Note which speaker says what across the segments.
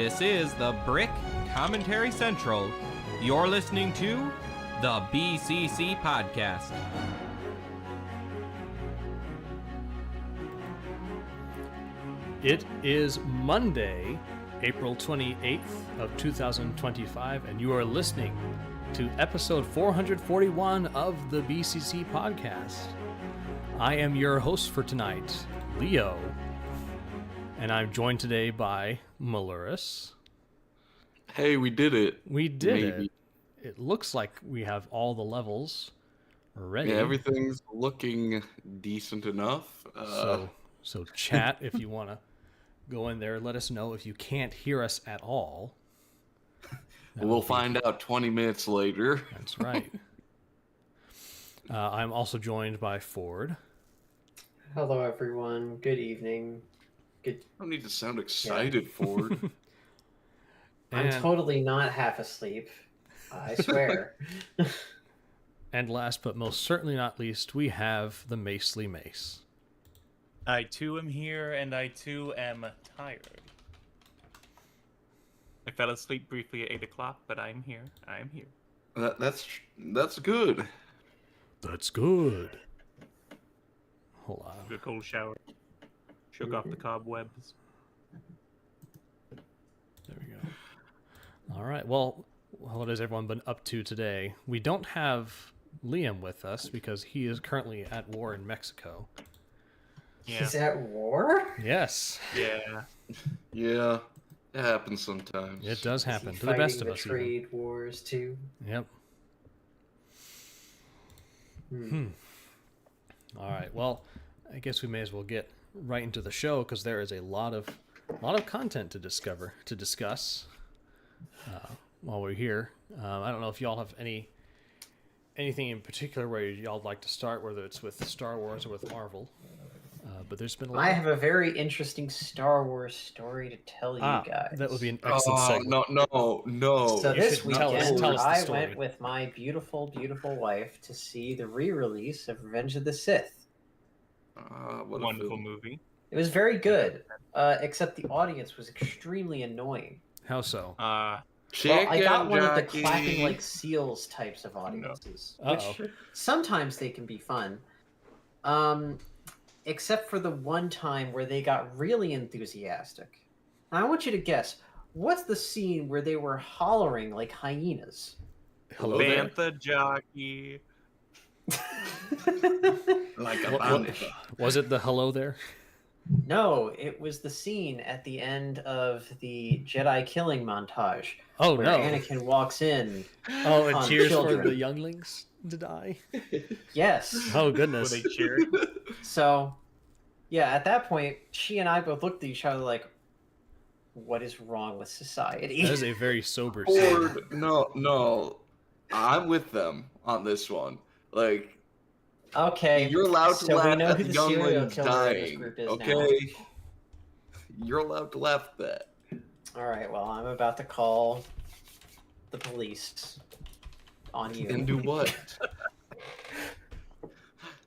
Speaker 1: This is the Brick Commentary Central. You're listening to the BCC Podcast.
Speaker 2: It is Monday, April 28th of 2025, and you are listening to episode 441 of the BCC Podcast. I am your host for tonight, Leo, and I'm joined today by Maluris.
Speaker 3: Hey, we did it.
Speaker 2: We did it. It looks like we have all the levels ready.
Speaker 3: Yeah, everything's looking decent enough.
Speaker 2: So chat if you want to go in there. Let us know if you can't hear us at all.
Speaker 3: We'll find out 20 minutes later.
Speaker 2: That's right. I'm also joined by Ford.
Speaker 4: Hello, everyone. Good evening.
Speaker 3: I don't need to sound excited, Ford.
Speaker 4: I'm totally not half asleep. I swear.
Speaker 2: And last but most certainly not least, we have the Macely Mace.
Speaker 5: I too am here, and I too am tired. I fell asleep briefly at 8 o'clock, but I'm here. I'm here.
Speaker 3: That's good.
Speaker 2: That's good. Hold on.
Speaker 5: Took a cold shower. Shook off the cobwebs.
Speaker 2: There we go. All right. Well, what has everyone been up to today? We don't have Liam with us because he is currently at war in Mexico.
Speaker 5: Yeah.
Speaker 4: He's at war?
Speaker 2: Yes.
Speaker 5: Yeah.
Speaker 3: Yeah, it happens sometimes.
Speaker 2: It does happen to the best of us.
Speaker 4: Fighting the trade wars too.
Speaker 2: Yep. All right. Well, I guess we may as well get right into the show because there is a lot of content to discuss while we're here. I don't know if y'all have anything in particular where y'all like to start, whether it's with Star Wars or with Marvel. But there's been a lot.
Speaker 4: I have a very interesting Star Wars story to tell you guys.
Speaker 2: That would be an excellent segment.
Speaker 3: No.
Speaker 4: So this weekend,
Speaker 2: tell us the
Speaker 4: I
Speaker 2: story.
Speaker 4: went with my beautiful, beautiful wife to see the re-release of Revenge of the Sith.
Speaker 3: What a
Speaker 5: Wonderful
Speaker 3: film.
Speaker 5: movie.
Speaker 4: It was very good, except the audience was extremely annoying.
Speaker 2: How so?
Speaker 4: Well, I
Speaker 3: Chicken
Speaker 4: got one of the
Speaker 3: jockey.
Speaker 4: clapping like seals types of audiences, which sometimes they can be fun. Except for the one time where they got really enthusiastic. Now, I want you to guess, what's the scene where they were hollering like hyenas?
Speaker 2: Hello there.
Speaker 5: Bantha jockey.
Speaker 3: Like a
Speaker 2: What-
Speaker 3: bandit.
Speaker 2: Was it the hello there?
Speaker 4: No, it was the scene at the end of the Jedi killing montage.
Speaker 2: Oh
Speaker 4: where
Speaker 2: no!
Speaker 4: Anakin walks in.
Speaker 2: Oh, and
Speaker 4: on
Speaker 2: cheers for
Speaker 4: children.
Speaker 2: the younglings to die.
Speaker 4: Yes.
Speaker 2: Oh
Speaker 5: Where
Speaker 2: goodness!
Speaker 5: they cheered.
Speaker 4: So, yeah, at that point, she and I both looked at each other like, what is wrong with society?
Speaker 2: That is a very sober scene.
Speaker 3: Ford, no. I'm with them on this one. Like,
Speaker 4: Okay,
Speaker 3: you're allowed to
Speaker 4: so we
Speaker 3: laugh
Speaker 4: know
Speaker 3: at
Speaker 4: who
Speaker 3: the
Speaker 4: the serial
Speaker 3: younglings
Speaker 4: killer in this
Speaker 3: dying.
Speaker 4: group is
Speaker 3: Okay? You're allowed to laugh at that.
Speaker 4: now. All right, well, I'm about to call the police on you.
Speaker 3: And do what?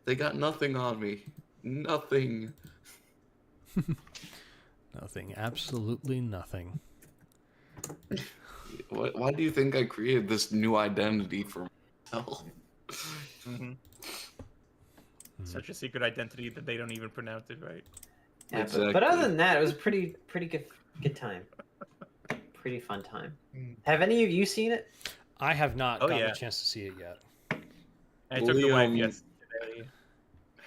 Speaker 3: They got nothing on me. Nothing.
Speaker 2: Nothing. Absolutely nothing.
Speaker 3: Why do you think I created this new identity for myself?
Speaker 5: Mm-hmm. Such a secret identity that they don't even pronounce it right.
Speaker 4: Yeah,
Speaker 3: Exactly.
Speaker 4: but other than that, it was a pretty good time. Pretty fun time. Have any of you seen it?
Speaker 2: I have not
Speaker 5: Oh,
Speaker 2: gotten
Speaker 5: yeah.
Speaker 2: a chance to see it yet.
Speaker 5: I took the wife
Speaker 3: Liam
Speaker 5: yesterday.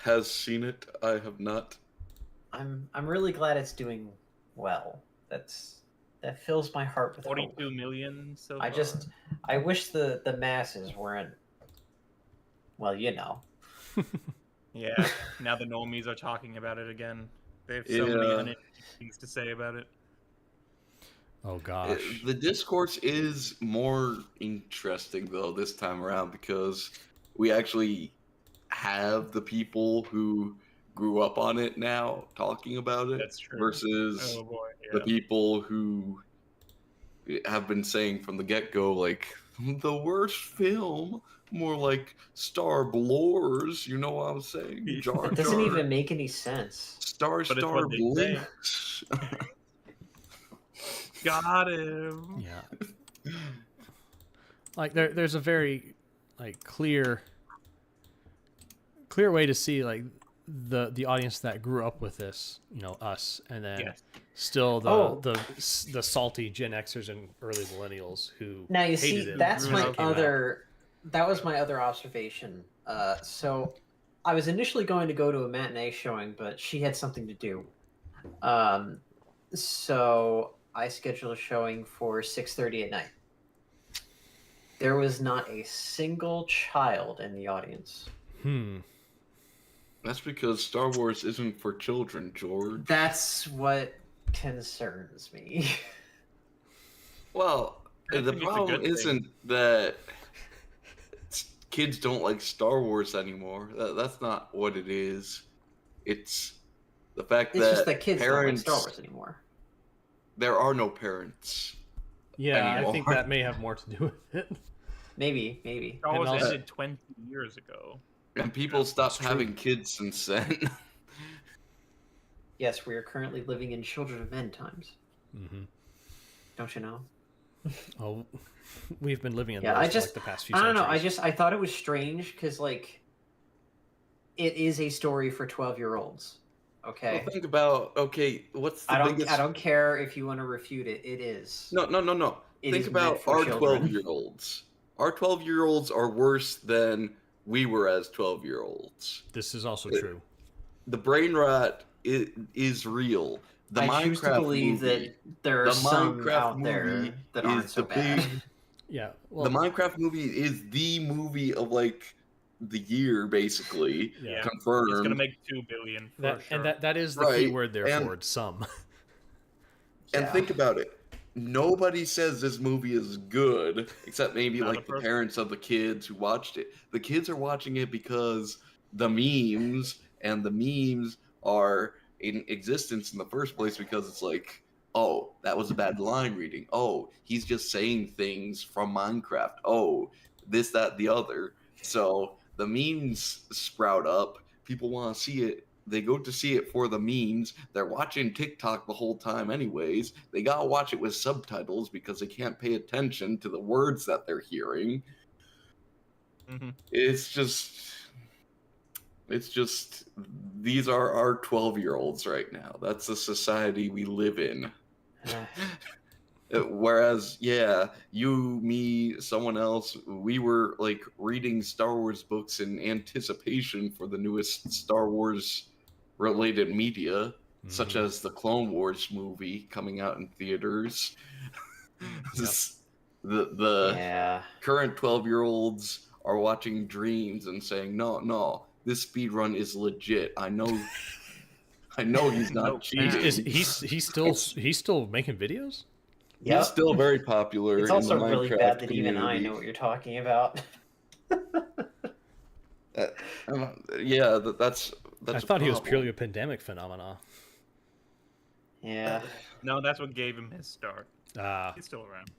Speaker 3: has seen it. I have not.
Speaker 4: I'm really glad it's doing well. That fills my heart with hope.
Speaker 5: 42 million so
Speaker 4: I
Speaker 5: far.
Speaker 4: I wish the masses weren't. Well, you know.
Speaker 5: Yeah, now the normies are talking about it again. They have so many
Speaker 3: Yeah.
Speaker 5: uninteresting things to say about it.
Speaker 2: Oh gosh.
Speaker 3: The discourse is more interesting though this time around because we actually have the people who grew up on it now talking about it.
Speaker 5: That's true.
Speaker 3: Versus
Speaker 5: Oh boy,
Speaker 3: the
Speaker 5: yeah.
Speaker 3: people who have been saying from the get-go, like, the worst film, more like Star Blores, you know what I'm saying? Jar
Speaker 4: It doesn't
Speaker 3: Jar.
Speaker 4: even make any sense.
Speaker 3: Star
Speaker 5: But it's
Speaker 3: Star
Speaker 5: what they say.
Speaker 3: Blinks.
Speaker 5: Got him.
Speaker 2: Yeah. Like there's a very like clear way to see like the audience that grew up with this, us, and then
Speaker 5: Yes.
Speaker 2: still
Speaker 4: Oh.
Speaker 2: the salty Gen Xers and early millennials who
Speaker 4: Now you
Speaker 2: hated
Speaker 4: see,
Speaker 2: it
Speaker 4: that's
Speaker 2: when
Speaker 4: my
Speaker 2: it came out.
Speaker 4: other. That was my other observation. So I was initially going to go to a matinee showing, but she had something to do. So I scheduled a showing for 6:30 at night. There was not a single child in the audience.
Speaker 3: That's because Star Wars isn't for children, George.
Speaker 4: That's what concerns me.
Speaker 3: Well,
Speaker 5: I
Speaker 3: the
Speaker 5: think it's a
Speaker 3: problem
Speaker 5: good thing.
Speaker 3: isn't that kids don't like Star Wars anymore. That's not what it is. It's the fact
Speaker 4: It's
Speaker 3: that
Speaker 4: just that kids don't like
Speaker 3: parents,
Speaker 4: Star Wars anymore.
Speaker 3: there are no parents.
Speaker 2: Yeah, I think
Speaker 3: anymore.
Speaker 2: that may have more to do with it.
Speaker 4: Maybe.
Speaker 5: Star Wars
Speaker 2: And also-
Speaker 5: ended 20 years ago.
Speaker 3: And people stopped
Speaker 2: true.
Speaker 3: having kids since then.
Speaker 4: Yes, we are currently living in Children of Men times.
Speaker 2: Mm-hmm.
Speaker 4: Don't you know?
Speaker 2: Oh, we've been living in
Speaker 4: Yeah,
Speaker 2: those
Speaker 4: I
Speaker 2: for
Speaker 4: just
Speaker 2: like the past few
Speaker 4: I don't know.
Speaker 2: centuries.
Speaker 4: I thought it was strange because like it is a story for 12-year-olds. Okay.
Speaker 3: Well, think about what's the biggest?
Speaker 4: I don't care if you want to refute it. It is.
Speaker 3: No.
Speaker 4: It
Speaker 3: Think
Speaker 4: is
Speaker 3: about
Speaker 4: meant for
Speaker 3: our
Speaker 4: children.
Speaker 3: 12-year-olds. Our 12-year-olds are worse than we were as 12-year-olds.
Speaker 2: This is also true.
Speaker 3: The brain rot is real. The
Speaker 4: I choose to
Speaker 3: Minecraft
Speaker 4: believe
Speaker 3: movie,
Speaker 4: that there are
Speaker 3: the
Speaker 4: some
Speaker 3: Minecraft
Speaker 4: out there
Speaker 3: movie
Speaker 4: that
Speaker 3: is
Speaker 4: aren't so
Speaker 3: the
Speaker 4: bad.
Speaker 3: big-
Speaker 2: Yeah. Well,
Speaker 3: the Minecraft movie is the movie of like the year, basically.
Speaker 2: yeah.
Speaker 3: Confirmed.
Speaker 5: It's gonna make 2 billion for
Speaker 2: That,
Speaker 5: sure.
Speaker 2: and that is the key
Speaker 3: Right,
Speaker 2: word there
Speaker 3: and-
Speaker 2: for it, some.
Speaker 3: And
Speaker 4: Yeah.
Speaker 3: think about it. Nobody says this movie is good, except maybe
Speaker 5: Not a
Speaker 3: like the
Speaker 5: person.
Speaker 3: parents of the kids who watched it. The kids are watching it because the memes are in existence in the first place because it's like, oh, that was a bad line reading. Oh, he's just saying things from Minecraft. Oh, this, that, the other. So the memes sprout up. People want to see it. They go to see it for the memes. They're watching TikTok the whole time anyways. They gotta watch it with subtitles because they can't pay attention to the words that they're hearing.
Speaker 5: Mhm.
Speaker 3: It's just these are our 12-year-olds right now. That's the society we live in. Whereas, yeah, you, me, someone else, we were like reading Star Wars books in anticipation for the newest Star Wars related media, such as the Clone Wars movie coming out in theaters. The
Speaker 4: Yeah.
Speaker 3: current 12-year-olds are watching Dreams and saying, no, this speedrun is legit. I know he's not
Speaker 5: No,
Speaker 3: cheating.
Speaker 2: He's still making videos?
Speaker 4: Yep.
Speaker 3: He's still very popular.
Speaker 4: It's
Speaker 3: in
Speaker 4: also
Speaker 3: the
Speaker 4: really
Speaker 3: Minecraft
Speaker 4: bad that even I
Speaker 3: community.
Speaker 4: know what you're talking about.
Speaker 3: Yeah, that's.
Speaker 2: I
Speaker 3: a
Speaker 2: thought he was
Speaker 3: problem.
Speaker 2: purely a pandemic phenomena.
Speaker 4: Yeah.
Speaker 5: No, that's what gave him his start.
Speaker 2: Ah,
Speaker 5: He's still around.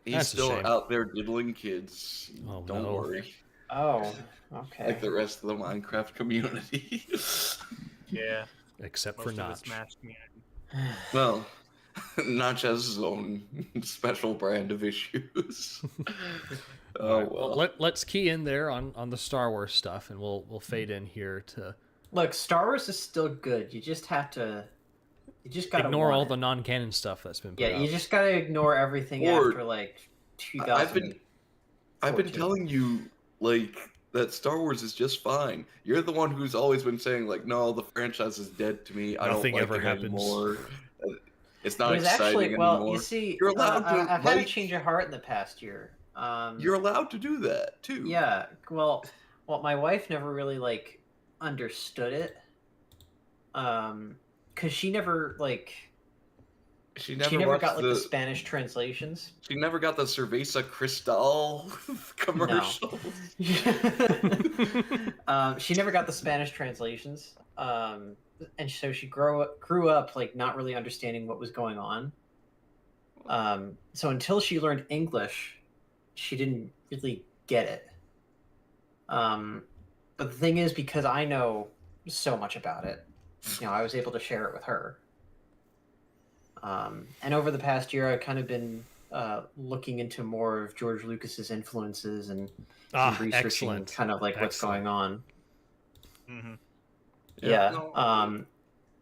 Speaker 3: He's
Speaker 2: That's a
Speaker 3: still
Speaker 2: shame.
Speaker 3: out there diddling kids.
Speaker 2: Oh,
Speaker 3: Don't
Speaker 2: no.
Speaker 3: worry.
Speaker 4: Oh. Okay.
Speaker 3: Like the rest of the Minecraft community.
Speaker 5: Yeah.
Speaker 2: except
Speaker 5: Most
Speaker 2: for
Speaker 5: of the
Speaker 2: Notch.
Speaker 5: Smash community.
Speaker 3: Well, Notch has his own special brand of issues. Oh
Speaker 2: All right,
Speaker 3: well.
Speaker 2: let's key in there on the Star Wars stuff, and we'll fade in here to
Speaker 4: Look, Star Wars is still good. You just have to. You just gotta
Speaker 2: ignore
Speaker 4: want
Speaker 2: all
Speaker 4: it.
Speaker 2: the non-canon stuff that's been put
Speaker 4: Yeah,
Speaker 2: out.
Speaker 4: you just gotta ignore everything
Speaker 3: Or-
Speaker 4: after like 2000.
Speaker 3: I've been
Speaker 4: 14.
Speaker 3: telling you like that Star Wars is just fine. You're the one who's always been saying like, no, the franchise is dead to me. I
Speaker 2: Nothing
Speaker 3: don't like
Speaker 2: ever
Speaker 3: it
Speaker 2: happens.
Speaker 3: anymore. It's
Speaker 4: It
Speaker 3: not
Speaker 4: was
Speaker 3: exciting
Speaker 4: actually well.
Speaker 3: anymore.
Speaker 4: You see,
Speaker 3: You're allowed to,
Speaker 4: I've had a
Speaker 3: like-
Speaker 4: change of heart in the past year.
Speaker 3: You're allowed to do that too.
Speaker 4: Yeah. Well, my wife never really like understood it. Because she never like
Speaker 3: She never,
Speaker 4: she never
Speaker 3: watched
Speaker 4: got like the Spanish translations.
Speaker 3: She never got the Cerveza Cristal commercial.
Speaker 4: She never got the Spanish translations, and so she grew up like not really understanding what was going on. So until she learned English, she didn't really get it. But the thing is, because I know so much about it, I was able to share it with her. And over the past year, I've kind of been looking into more of George Lucas's influences and researching
Speaker 2: excellent.
Speaker 4: kind of like what's going on.
Speaker 5: Mm-hmm.
Speaker 4: Yeah.
Speaker 3: No,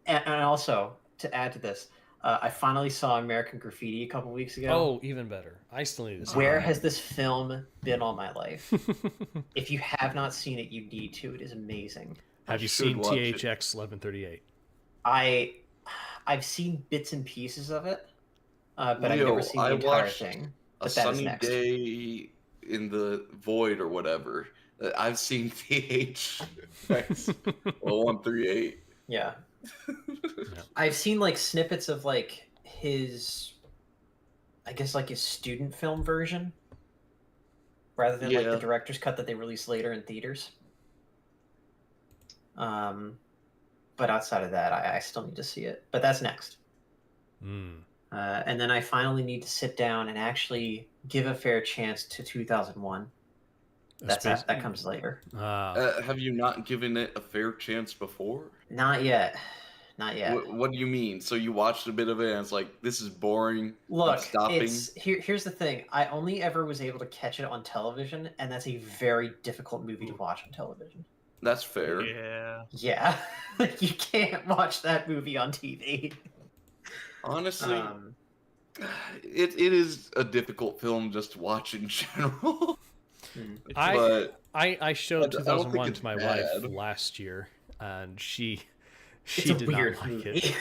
Speaker 4: And also to add to this, I finally saw American Graffiti a couple weeks ago.
Speaker 2: Oh, even better. I still need to see
Speaker 4: Where
Speaker 2: that.
Speaker 4: has this film been all my life? If you have not seen it, you need to. It is amazing.
Speaker 2: Have you
Speaker 3: should
Speaker 2: seen
Speaker 3: watch it.
Speaker 2: THX 1138?
Speaker 4: I've seen bits and pieces of it, but I've
Speaker 3: Leo,
Speaker 4: never seen the
Speaker 3: I
Speaker 4: entire
Speaker 3: watched
Speaker 4: thing.
Speaker 3: A
Speaker 4: But that is
Speaker 3: Sunny
Speaker 4: next.
Speaker 3: Day in the Void or whatever. I've seen THX 138.
Speaker 4: Yeah. I've seen like snippets of like his, I guess like his student film version, rather than like the
Speaker 3: Yeah.
Speaker 4: director's cut that they released later in theaters. But outside of that, I still need to see it. But that's next.
Speaker 2: Mm.
Speaker 4: And then I finally need to sit down and actually give a fair chance to 2001. That comes later.
Speaker 3: Have you not given it a fair chance before?
Speaker 4: Not yet. Not yet.
Speaker 3: What do you mean? So you watched a bit of it and it's like, this is boring. I'm
Speaker 4: Look,
Speaker 3: stopping.
Speaker 4: here's the thing. I only ever was able to catch it on television, and that's a very difficult movie to watch on television.
Speaker 3: That's fair.
Speaker 5: Yeah.
Speaker 4: Yeah, you can't watch that movie on TV.
Speaker 3: Honestly, it is a difficult film just to watch in general. But
Speaker 2: I showed
Speaker 3: I don't think
Speaker 2: 2001
Speaker 3: it's
Speaker 2: to my
Speaker 3: bad.
Speaker 2: wife last year, and she
Speaker 4: It's a
Speaker 2: did
Speaker 4: weird
Speaker 2: not like
Speaker 4: movie.
Speaker 2: it.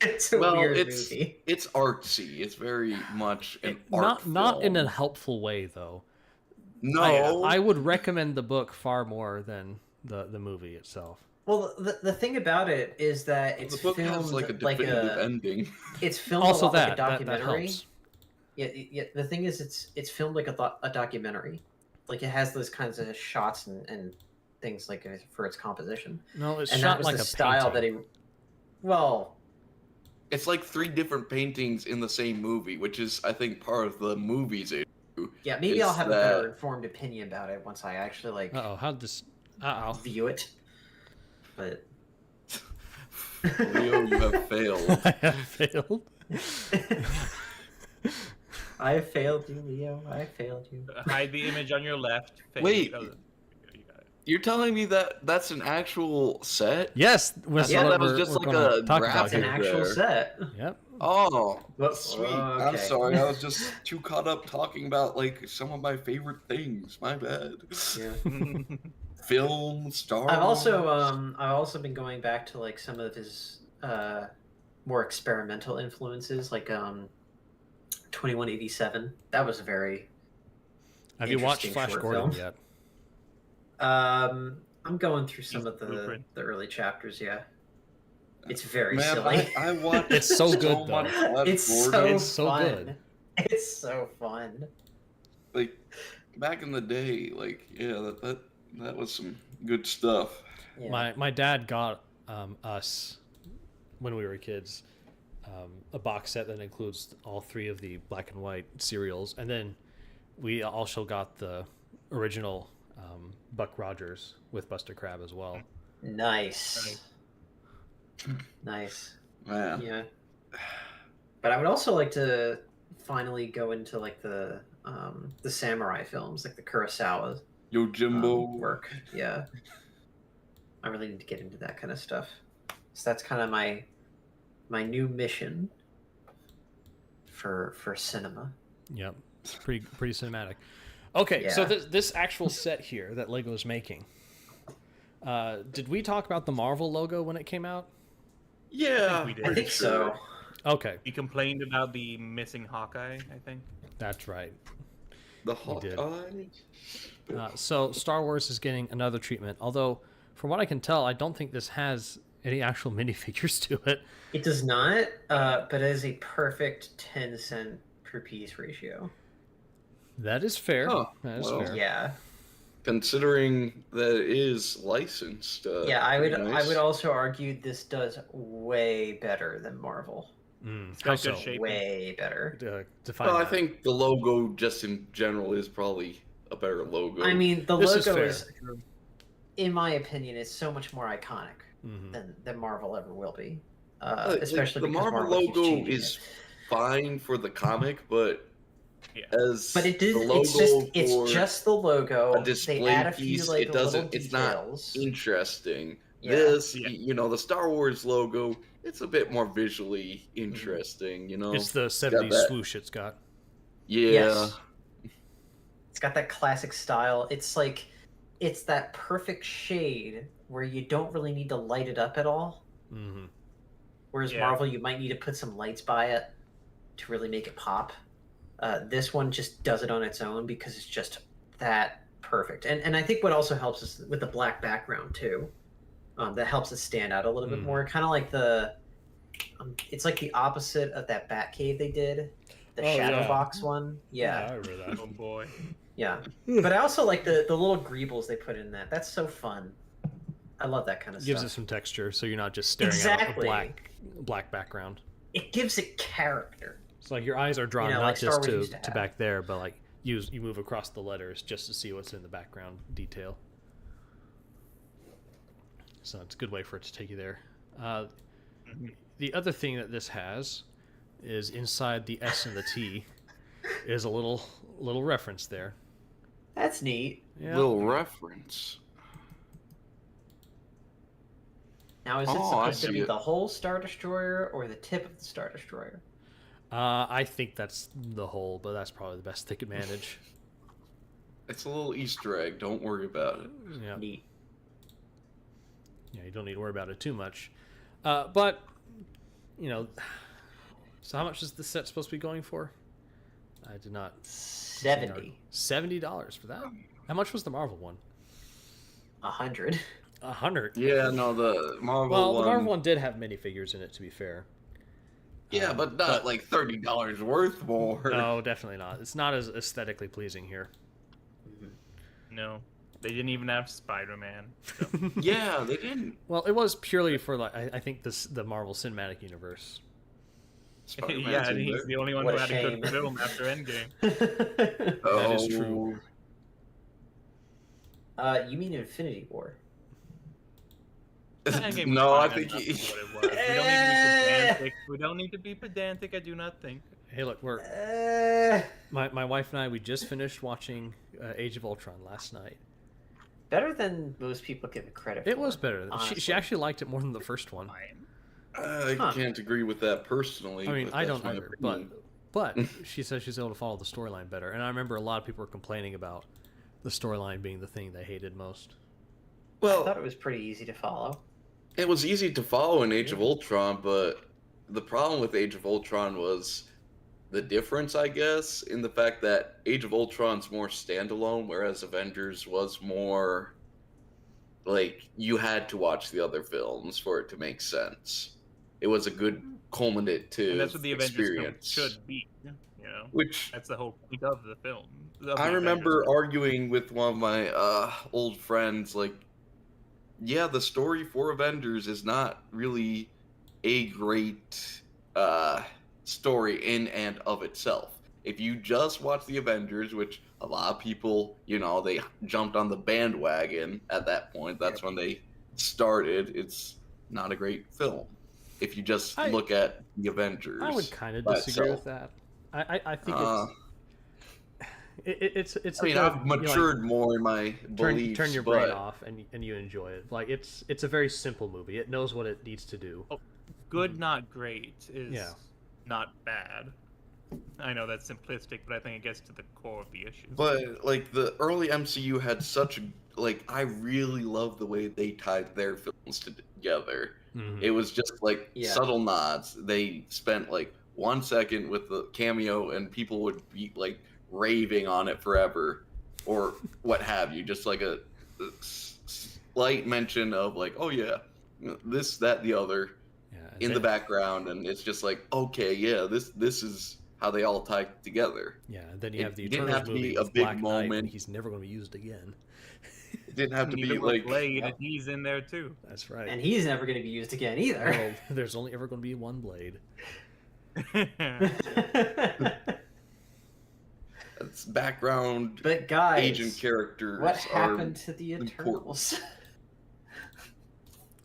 Speaker 4: It's a weird movie.
Speaker 3: it's artsy. It's very much an art
Speaker 2: Not in
Speaker 3: film.
Speaker 2: a helpful way though.
Speaker 3: No,
Speaker 2: I would recommend the book far more than the movie itself.
Speaker 4: Well, the thing about it is that it's
Speaker 3: the book
Speaker 4: filmed
Speaker 3: has like a definitive ending.
Speaker 4: It's filmed
Speaker 2: Also
Speaker 4: a lot like a
Speaker 2: that
Speaker 4: documentary.
Speaker 2: helps.
Speaker 4: Yeah. The thing is, it's filmed like a documentary. Like it has those kinds of shots and things like for its composition.
Speaker 2: No, it's
Speaker 4: And that
Speaker 2: shot
Speaker 4: was
Speaker 2: like
Speaker 4: the
Speaker 2: a
Speaker 4: style
Speaker 2: painting.
Speaker 4: that he. Well,
Speaker 3: It's like 3 different paintings in the same movie, which is, I think, part of the movie's issue.
Speaker 4: yeah, maybe
Speaker 3: is
Speaker 4: I'll have a
Speaker 3: that-
Speaker 4: better informed opinion about it once I actually like
Speaker 2: Uh-oh, how'd this... Uh-oh.
Speaker 4: view it. But
Speaker 3: Leo, you have failed.
Speaker 2: I have failed.
Speaker 4: I failed you, Leo. I failed you.
Speaker 5: Hide the image on your left.
Speaker 3: Wait.
Speaker 5: Oh, you got it.
Speaker 3: You're telling me that that's an actual set?
Speaker 2: Yes, that's
Speaker 4: Yeah,
Speaker 2: what
Speaker 3: that was
Speaker 2: we're-
Speaker 3: just
Speaker 2: we're
Speaker 3: like
Speaker 2: gonna
Speaker 3: a
Speaker 2: talk about
Speaker 3: graphic
Speaker 4: It's an
Speaker 2: here.
Speaker 4: actual
Speaker 3: there.
Speaker 4: set.
Speaker 2: Yep.
Speaker 3: Oh,
Speaker 4: Well,
Speaker 3: sweet. I'm
Speaker 4: okay.
Speaker 3: sorry. I was just too caught up talking about like some of my favorite things. My bad.
Speaker 4: Yeah.
Speaker 3: Film, Star
Speaker 4: I've also
Speaker 3: Wars.
Speaker 4: I've also been going back to like some of his more experimental influences, like 2187. That was a very
Speaker 2: Have you watched
Speaker 4: interesting
Speaker 2: Flash
Speaker 4: short
Speaker 2: Gordon
Speaker 4: film.
Speaker 2: yet?
Speaker 4: I'm going through some
Speaker 5: Use
Speaker 4: of
Speaker 5: the blueprint.
Speaker 4: the early chapters. Yeah, it's very
Speaker 3: Man,
Speaker 4: silly.
Speaker 3: I watched
Speaker 2: It's so good, though.
Speaker 3: much Flash
Speaker 4: It's so
Speaker 3: Gordon.
Speaker 2: It's so
Speaker 4: fun.
Speaker 2: good.
Speaker 4: It's so fun.
Speaker 3: Like back in the day, like yeah, that was some good stuff.
Speaker 4: Yeah.
Speaker 2: My dad got us, when we were kids, a box set that includes all 3 of the black and white serials, and then we also got the original Buck Rogers with Buster Crabbe as well.
Speaker 4: Nice. Nice.
Speaker 3: Man.
Speaker 4: Yeah. But I would also like to finally go into like the samurai films, like the Kurosawa
Speaker 3: Yojimbo.
Speaker 4: work. Yeah. I really need to get into that kind of stuff. So that's kind of my new mission for cinema.
Speaker 2: Yep, it's pretty cinematic. Okay, so
Speaker 4: Yeah.
Speaker 2: this actual set here that Lego's making. Did we talk about the Marvel logo when it came out?
Speaker 3: Yeah,
Speaker 5: we did.
Speaker 4: I think so.
Speaker 2: Okay,
Speaker 5: He complained about the missing Hawkeye, I think.
Speaker 2: that's right.
Speaker 3: The
Speaker 2: did.
Speaker 3: Hawkeye.
Speaker 2: So Star Wars is getting another treatment, although from what I can tell, I don't think this has any actual minifigures to it.
Speaker 4: It does not, but it is a perfect 10-cent per piece ratio.
Speaker 2: That is fair.
Speaker 3: Huh,
Speaker 2: That is
Speaker 3: well.
Speaker 2: fair.
Speaker 4: Yeah.
Speaker 3: Considering that it is licensed.
Speaker 4: Yeah, I would
Speaker 3: nice.
Speaker 4: also argue this does way better than Marvel.
Speaker 5: It's got
Speaker 2: How
Speaker 5: good
Speaker 2: so?
Speaker 5: shape.
Speaker 4: Way better.
Speaker 2: Define
Speaker 3: Well, I
Speaker 2: that.
Speaker 3: think the logo, just in general, is probably a better logo.
Speaker 4: I mean, the
Speaker 2: This is
Speaker 4: logo
Speaker 2: fair.
Speaker 4: is, in my opinion, is so much more iconic
Speaker 2: Mhm.
Speaker 4: than Marvel ever will be. especially
Speaker 3: the
Speaker 4: because
Speaker 3: Marvel
Speaker 4: Marvel keeps
Speaker 3: logo
Speaker 4: changing
Speaker 3: is
Speaker 4: it.
Speaker 3: fine for the comic, but
Speaker 5: Yeah.
Speaker 3: as
Speaker 4: But it
Speaker 3: the
Speaker 4: is.
Speaker 3: logo
Speaker 4: It's
Speaker 3: for
Speaker 4: just the logo.
Speaker 3: a
Speaker 4: They
Speaker 3: display
Speaker 4: add a few
Speaker 3: piece,
Speaker 4: like
Speaker 3: it
Speaker 4: little
Speaker 3: doesn't. It's not
Speaker 4: details.
Speaker 3: interesting.
Speaker 4: Yeah.
Speaker 3: This,
Speaker 5: Yeah.
Speaker 3: the Star Wars logo, it's a bit more visually interesting.
Speaker 2: It's the
Speaker 3: Got
Speaker 2: 70s
Speaker 3: that-
Speaker 2: swoosh it's got.
Speaker 3: Yeah.
Speaker 4: Yes. It's got that classic style. It's like it's that perfect shade where you don't really need to light it up at all.
Speaker 2: Mm-hmm.
Speaker 4: Whereas
Speaker 5: Yeah.
Speaker 4: Marvel, you might need to put some lights by it to really make it pop. This one just does it on its own because it's just that perfect. And I think what also helps is with the black background too. That helps it stand out a little bit more. Kind of like it's like the opposite of that Batcave they did, the
Speaker 2: Oh,
Speaker 4: shadow
Speaker 2: yeah.
Speaker 4: box one. Yeah.
Speaker 2: I remember that.
Speaker 5: Oh boy.
Speaker 4: Yeah. But I also like the little greebles they put in that. That's so fun. I love that kind of
Speaker 2: Gives
Speaker 4: stuff.
Speaker 2: it some texture, so you're not just staring at
Speaker 4: Exactly.
Speaker 2: a black background.
Speaker 4: It gives it character.
Speaker 2: It's like your eyes are drawn not
Speaker 4: like Star
Speaker 2: just
Speaker 4: Wars
Speaker 2: to,
Speaker 4: used to
Speaker 2: to
Speaker 4: have.
Speaker 2: back there, but like you move across the letters just to see what's in the background detail. So it's a good way for it to take you there. The other thing that this has is inside the S and the T is a little reference there.
Speaker 4: That's neat.
Speaker 2: Yeah.
Speaker 3: Little reference.
Speaker 4: Now, is it
Speaker 3: Oh, I
Speaker 4: supposed to
Speaker 3: see
Speaker 4: be
Speaker 3: it.
Speaker 4: the whole Star Destroyer or the tip of the Star Destroyer?
Speaker 2: I think that's the whole, but that's probably the best they could manage.
Speaker 3: It's a little Easter egg. Don't worry about it.
Speaker 2: Yeah.
Speaker 4: Neat.
Speaker 2: Yeah, you don't need to worry about it too much. But, so how much is this set supposed to be going for? I did not.
Speaker 4: $70.
Speaker 2: $70 for that? How much was the Marvel one?
Speaker 4: 100.
Speaker 2: 100.
Speaker 3: Yeah, no, the Marvel
Speaker 2: Well,
Speaker 3: one.
Speaker 2: the Marvel one did have minifigures in it, to be fair.
Speaker 3: Yeah, but not like $30 worth more.
Speaker 2: No, definitely not. It's not as aesthetically pleasing here.
Speaker 5: No, they didn't even have Spider-Man. So.
Speaker 3: Yeah, they didn't.
Speaker 2: Well, it was purely for like I think the Marvel Cinematic Universe.
Speaker 3: Spider-Man's
Speaker 5: Yeah,
Speaker 3: in
Speaker 5: and he's
Speaker 3: there.
Speaker 5: the only one
Speaker 4: What
Speaker 5: who
Speaker 4: a
Speaker 5: had a
Speaker 4: shame.
Speaker 5: good film after Endgame.
Speaker 2: That is true.
Speaker 4: You mean Infinity War?
Speaker 5: Endgame was
Speaker 3: No, I
Speaker 5: fine
Speaker 3: think
Speaker 5: enough for what it was. We don't need to be pedantic. We don't need to be pedantic. I do not think.
Speaker 2: Hey, look, we're my wife and I we just finished watching Age of Ultron last night.
Speaker 4: Better than most people give it credit for.
Speaker 2: It was better. She
Speaker 4: honestly.
Speaker 2: actually liked it more than the first one.
Speaker 3: I
Speaker 4: Huh.
Speaker 3: can't agree with that personally.
Speaker 2: I mean,
Speaker 3: but
Speaker 2: I
Speaker 3: that's
Speaker 2: don't
Speaker 3: my
Speaker 2: either,
Speaker 3: opinion.
Speaker 2: but she says she's able to follow the storyline better. And I remember a lot of people were complaining about the storyline being the thing they hated most.
Speaker 4: I thought
Speaker 3: Well,
Speaker 4: it was pretty easy to follow.
Speaker 3: it was easy to follow in Age of Ultron, but the problem with Age of Ultron was the difference, I guess, in the fact that Age of Ultron's more standalone, whereas Avengers was more like you had to watch the other films for it to make sense. It was a good culminative
Speaker 5: And that's what the Avengers film
Speaker 3: experience.
Speaker 5: should be. You know,
Speaker 3: Which
Speaker 5: that's the whole point of the film.
Speaker 3: I remember arguing with one of my old friends, like, yeah, the story for Avengers is not really a great story in and of itself. If you just watch the Avengers, which a lot of people, they jumped on the bandwagon at that point. That's when they started. It's not a great film. If you just look at the Avengers,
Speaker 2: I would kind of
Speaker 3: by
Speaker 2: disagree
Speaker 3: itself.
Speaker 2: with that. I think it's.
Speaker 3: I mean, I've matured more in my beliefs.
Speaker 2: Turn your
Speaker 3: but
Speaker 2: brain off and you enjoy it. Like it's a very simple movie. It knows what it needs to do.
Speaker 5: good, not great is
Speaker 2: Yeah.
Speaker 5: not bad. I know that's simplistic, but I think it gets to the core of the issue.
Speaker 3: But like the early MCU had such I really love the way they tied their films together.
Speaker 2: Mhm.
Speaker 3: It was just like
Speaker 4: Yeah.
Speaker 3: subtle nods. They spent like 1 second with the cameo, and people would be like raving on it forever, or what have you. Just like a slight mention of like, oh yeah, this, that, the other
Speaker 2: Yeah,
Speaker 3: in the background, and it's just like, okay, yeah, this is how they all tie together.
Speaker 2: Yeah, and then you
Speaker 3: It
Speaker 2: have the
Speaker 3: didn't
Speaker 2: Eternals
Speaker 3: have to be
Speaker 2: movie
Speaker 3: a
Speaker 2: with
Speaker 3: big
Speaker 2: Black Knight, and
Speaker 3: moment.
Speaker 2: he's never going to be used again.
Speaker 3: It didn't have to be
Speaker 5: Neither will
Speaker 3: like
Speaker 5: Blade, and he's in there too.
Speaker 2: That's right.
Speaker 4: And he's never going to be used again either.
Speaker 2: Well, there's only ever going to be one Blade.
Speaker 3: it's background
Speaker 4: But guys,
Speaker 3: agent characters
Speaker 4: what
Speaker 3: are
Speaker 4: happened to the
Speaker 3: important.
Speaker 4: Eternals?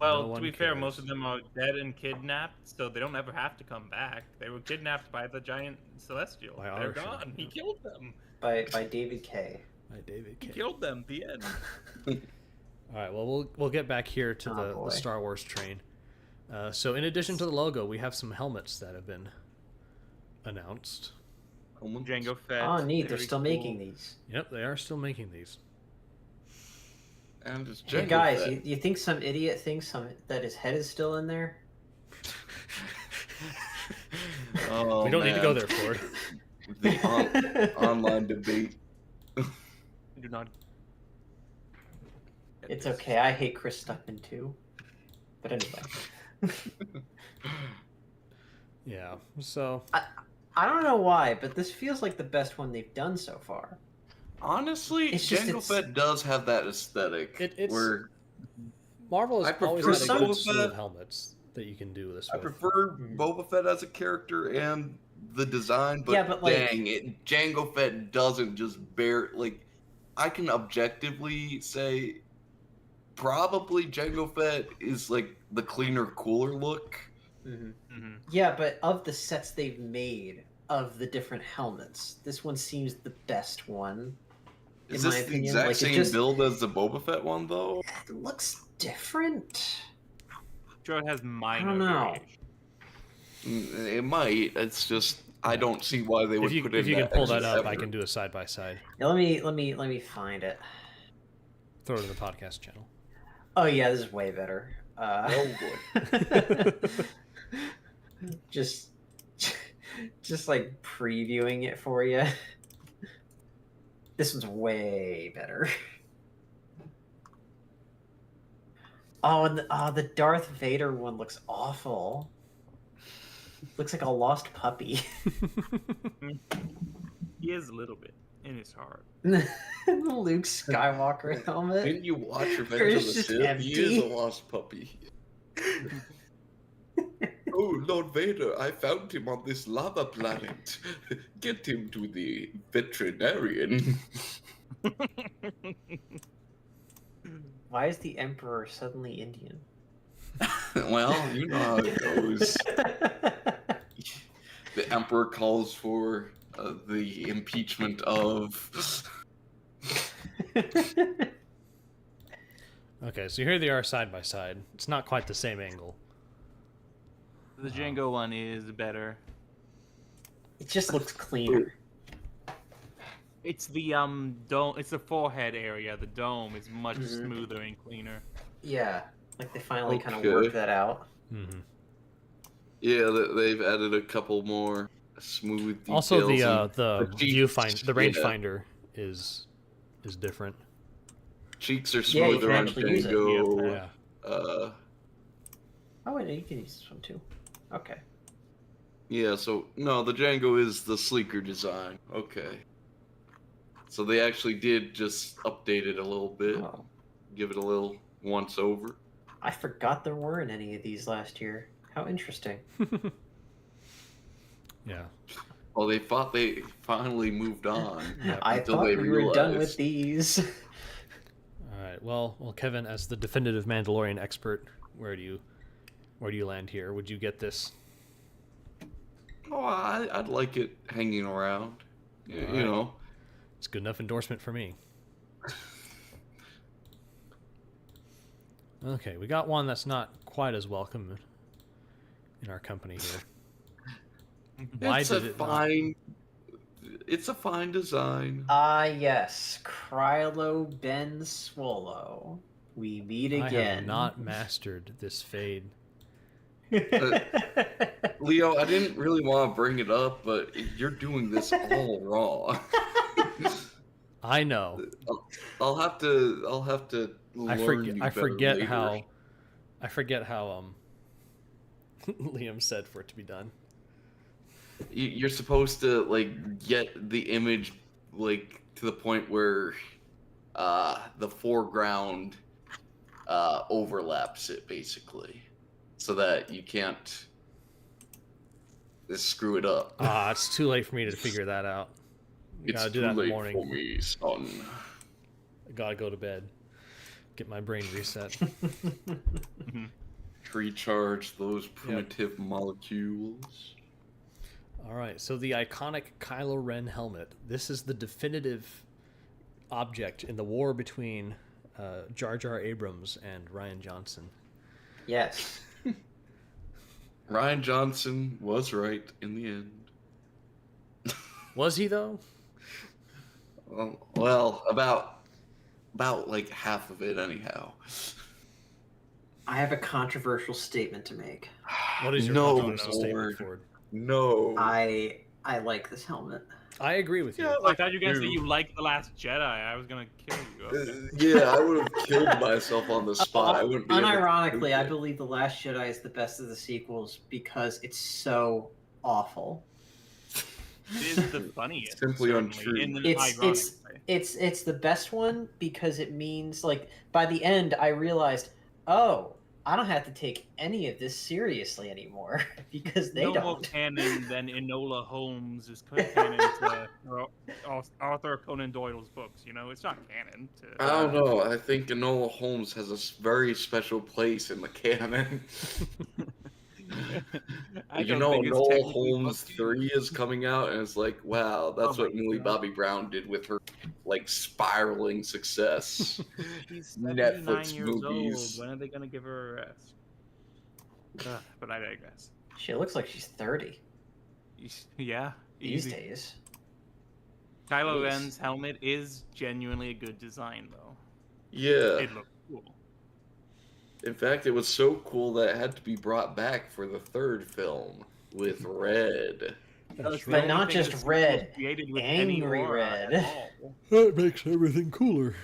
Speaker 5: Well,
Speaker 2: No
Speaker 5: to be
Speaker 2: one
Speaker 5: fair, most
Speaker 2: cares.
Speaker 5: of them are dead and kidnapped, so they don't ever have to come back. They were kidnapped by the giant celestial.
Speaker 2: By
Speaker 5: They're
Speaker 2: Arsha,
Speaker 5: gone. He
Speaker 2: yeah.
Speaker 5: killed them.
Speaker 4: by David K.
Speaker 2: Hi, David
Speaker 5: He
Speaker 2: K.
Speaker 5: killed them. The end.
Speaker 2: All right, well, we'll get back here to
Speaker 4: Oh,
Speaker 2: the
Speaker 4: boy.
Speaker 2: Star Wars train. So in addition to the logo, we have some helmets that have been announced.
Speaker 5: Jango Fett.
Speaker 4: Oh, neat. They're
Speaker 5: very
Speaker 4: still
Speaker 5: cool.
Speaker 4: making these.
Speaker 2: Yep, they are still making these.
Speaker 3: And it's
Speaker 4: Hey
Speaker 3: Jango
Speaker 4: guys,
Speaker 3: Fett.
Speaker 4: you think some idiot thinks that his head is still in there?
Speaker 3: Oh,
Speaker 2: We don't need to go
Speaker 3: man.
Speaker 2: there, Ford.
Speaker 3: The online debate.
Speaker 5: Do not.
Speaker 4: It's okay. I hate Chris Stuckman too. But anyway,
Speaker 2: Yeah, so
Speaker 4: I don't know why, but this feels like the best one they've done so far.
Speaker 3: Honestly,
Speaker 4: It's just-
Speaker 3: Jango
Speaker 4: it's-
Speaker 3: Fett does have that aesthetic.
Speaker 2: It's-
Speaker 3: where
Speaker 2: Marvel has
Speaker 3: I
Speaker 2: always
Speaker 3: prefer
Speaker 2: had a good
Speaker 3: Boba
Speaker 2: slew of
Speaker 3: Fett.
Speaker 2: helmets that you can do this
Speaker 3: I
Speaker 2: with.
Speaker 3: prefer
Speaker 4: Mhm.
Speaker 3: Boba Fett as a character and the design, but,
Speaker 4: Yeah, but, like-
Speaker 3: dang, Jango Fett doesn't just bear like. I can objectively say, probably Jango Fett is like the cleaner, cooler look.
Speaker 5: Mm-hmm.
Speaker 4: Yeah, but of the sets they've made of the different helmets, this one seems the best one.
Speaker 3: Is
Speaker 4: In
Speaker 3: this
Speaker 4: my
Speaker 3: the
Speaker 4: opinion,
Speaker 3: exact
Speaker 4: like, it
Speaker 3: same
Speaker 4: just-
Speaker 3: build as the Boba Fett one though?
Speaker 4: It looks different.
Speaker 5: Sure, it has minor.
Speaker 4: don't know.
Speaker 5: variation.
Speaker 3: It might. It's just I don't see why they would
Speaker 2: If you,
Speaker 3: put
Speaker 2: if
Speaker 3: in
Speaker 2: you can
Speaker 3: that
Speaker 2: pull that
Speaker 3: extra
Speaker 2: up, I
Speaker 3: effort.
Speaker 2: can do a side by side.
Speaker 4: Yeah, let me find it.
Speaker 2: Throw it in the podcast channel.
Speaker 4: Oh yeah, this is way better.
Speaker 3: Oh
Speaker 4: boy. just like previewing it for you. This one's way better. Oh, and the Darth Vader one looks awful. Looks like a lost puppy.
Speaker 5: He is a little bit in his heart.
Speaker 4: The Luke Skywalker helmet.
Speaker 3: Didn't you watch
Speaker 4: Or
Speaker 3: Revenge of
Speaker 4: it's
Speaker 3: the
Speaker 4: just
Speaker 3: Sith? He is
Speaker 4: empty.
Speaker 3: a lost puppy. Oh, Lord Vader, I found him on this lava planet. Get him to the veterinarian.
Speaker 4: Why is the Emperor suddenly Indian?
Speaker 3: Well, you know how it goes. The Emperor calls for the impeachment of...
Speaker 2: Okay, so here they are side by side. It's not quite the same angle.
Speaker 5: The Jango one is better.
Speaker 4: It just looks cleaner.
Speaker 5: It's the dome. It's the forehead area. The dome is much
Speaker 4: Mhm.
Speaker 5: smoother and cleaner.
Speaker 4: Yeah, like they finally kind of
Speaker 3: Okay.
Speaker 4: worked that out.
Speaker 2: Mm-hmm.
Speaker 3: Yeah, they've added a couple more smooth details.
Speaker 2: Also, the
Speaker 3: the cheeks,
Speaker 2: viewfinder, the rangefinder is different.
Speaker 3: cheeks are
Speaker 4: Yeah, you
Speaker 3: smoother
Speaker 4: can
Speaker 3: on
Speaker 4: actually use it.
Speaker 3: Jango.
Speaker 2: Yeah.
Speaker 4: Oh wait, you can use this one too. Okay.
Speaker 3: Yeah, so no, the Jango is the sleeker design. Okay. So they actually did just update it a little bit,
Speaker 4: Oh,
Speaker 3: give it a little once over.
Speaker 4: I forgot there weren't any of these last year. How interesting.
Speaker 2: Yeah.
Speaker 3: Well, they thought they finally moved on.
Speaker 2: Yeah,
Speaker 4: I
Speaker 3: until
Speaker 4: thought
Speaker 3: they
Speaker 4: we were done with
Speaker 3: realized.
Speaker 4: these.
Speaker 2: All right. Well, Kevin, as the definitive Mandalorian expert, where do you land here? Would you get this?
Speaker 3: Oh, I'd like it hanging around. You
Speaker 2: Alright.
Speaker 3: know.
Speaker 2: It's good enough endorsement for me. Okay, we got one that's not quite as welcome in our company here. Why
Speaker 3: it's
Speaker 2: did
Speaker 3: a
Speaker 2: it not?
Speaker 3: fine. It's a fine design.
Speaker 4: Ah yes, Krylo Ben Swallow. We meet
Speaker 2: I
Speaker 4: again.
Speaker 2: have not mastered this fade.
Speaker 3: Leo, I didn't really want to bring it up, but you're doing this all wrong.
Speaker 2: I know.
Speaker 3: I'll have to learn you
Speaker 2: I
Speaker 3: better
Speaker 2: forget
Speaker 3: later.
Speaker 2: how Liam said for it to be done.
Speaker 3: You're supposed to like get the image like to the point where the foreground overlaps it basically, so that you can't screw it up.
Speaker 2: It's too late for me to figure that out.
Speaker 3: It's
Speaker 2: Gotta do
Speaker 3: too
Speaker 2: that in the
Speaker 3: late
Speaker 2: morning.
Speaker 3: for me, son.
Speaker 2: Gotta go to bed. Get my brain reset.
Speaker 3: Recharge those primitive molecules.
Speaker 2: All right, so the iconic Kylo Ren helmet. This is the definitive object in the war between Jar Jar Abrams and Rian Johnson.
Speaker 4: Yes.
Speaker 3: Rian Johnson was right in the end.
Speaker 2: Was he though?
Speaker 3: Well, about like half of it, anyhow.
Speaker 4: I have a controversial statement to make.
Speaker 2: What is your
Speaker 3: No,
Speaker 2: controversial statement,
Speaker 3: Lord.
Speaker 2: Ford?
Speaker 3: No.
Speaker 4: I like this helmet.
Speaker 2: I agree with you.
Speaker 5: I thought you were gonna say you liked The Last Jedi. I was gonna kill you. Okay.
Speaker 3: Yeah, I would have killed myself on the spot. I wouldn't be able to
Speaker 4: Unironically,
Speaker 3: do
Speaker 4: I
Speaker 3: it.
Speaker 4: believe The Last Jedi is the best of the sequels because it's so awful.
Speaker 5: It is the funniest.
Speaker 3: Simply
Speaker 5: certainly,
Speaker 3: untrue.
Speaker 5: In an
Speaker 4: It's
Speaker 5: ironic way.
Speaker 4: it's the best one because it means, like, by the end I realized, oh, I don't have to take any of this seriously anymore because they
Speaker 5: No more
Speaker 4: don't.
Speaker 5: canon than Enola Holmes is canon to Arthur Conan Doyle's books. You know, it's not canon.
Speaker 3: I don't know. I think Enola Holmes has a very special place in the canon. You know, Enola Holmes 3 is coming out, and it's like, wow, that's
Speaker 5: Oh
Speaker 3: what
Speaker 5: my
Speaker 3: Millie
Speaker 5: God.
Speaker 3: Bobby Brown did with her, like, spiraling success.
Speaker 5: He's 79
Speaker 3: Netflix
Speaker 5: years
Speaker 3: movies.
Speaker 5: old. When are they gonna give her a rest? But I digress.
Speaker 4: She looks like she's 30
Speaker 5: Yeah,
Speaker 4: these
Speaker 5: easy.
Speaker 4: days.
Speaker 5: Kylo
Speaker 4: Jeez.
Speaker 5: Ren's helmet is genuinely a good design, though.
Speaker 3: Yeah.
Speaker 5: It looks cool.
Speaker 3: In fact, it was so cool that it had to be brought back for the third film with red.
Speaker 2: That's
Speaker 5: The
Speaker 2: right.
Speaker 5: only
Speaker 4: not
Speaker 5: thing
Speaker 4: just
Speaker 5: this sequel
Speaker 4: red,
Speaker 5: created with any
Speaker 4: angry
Speaker 5: aura
Speaker 4: red.
Speaker 5: at all.
Speaker 2: That makes everything cooler.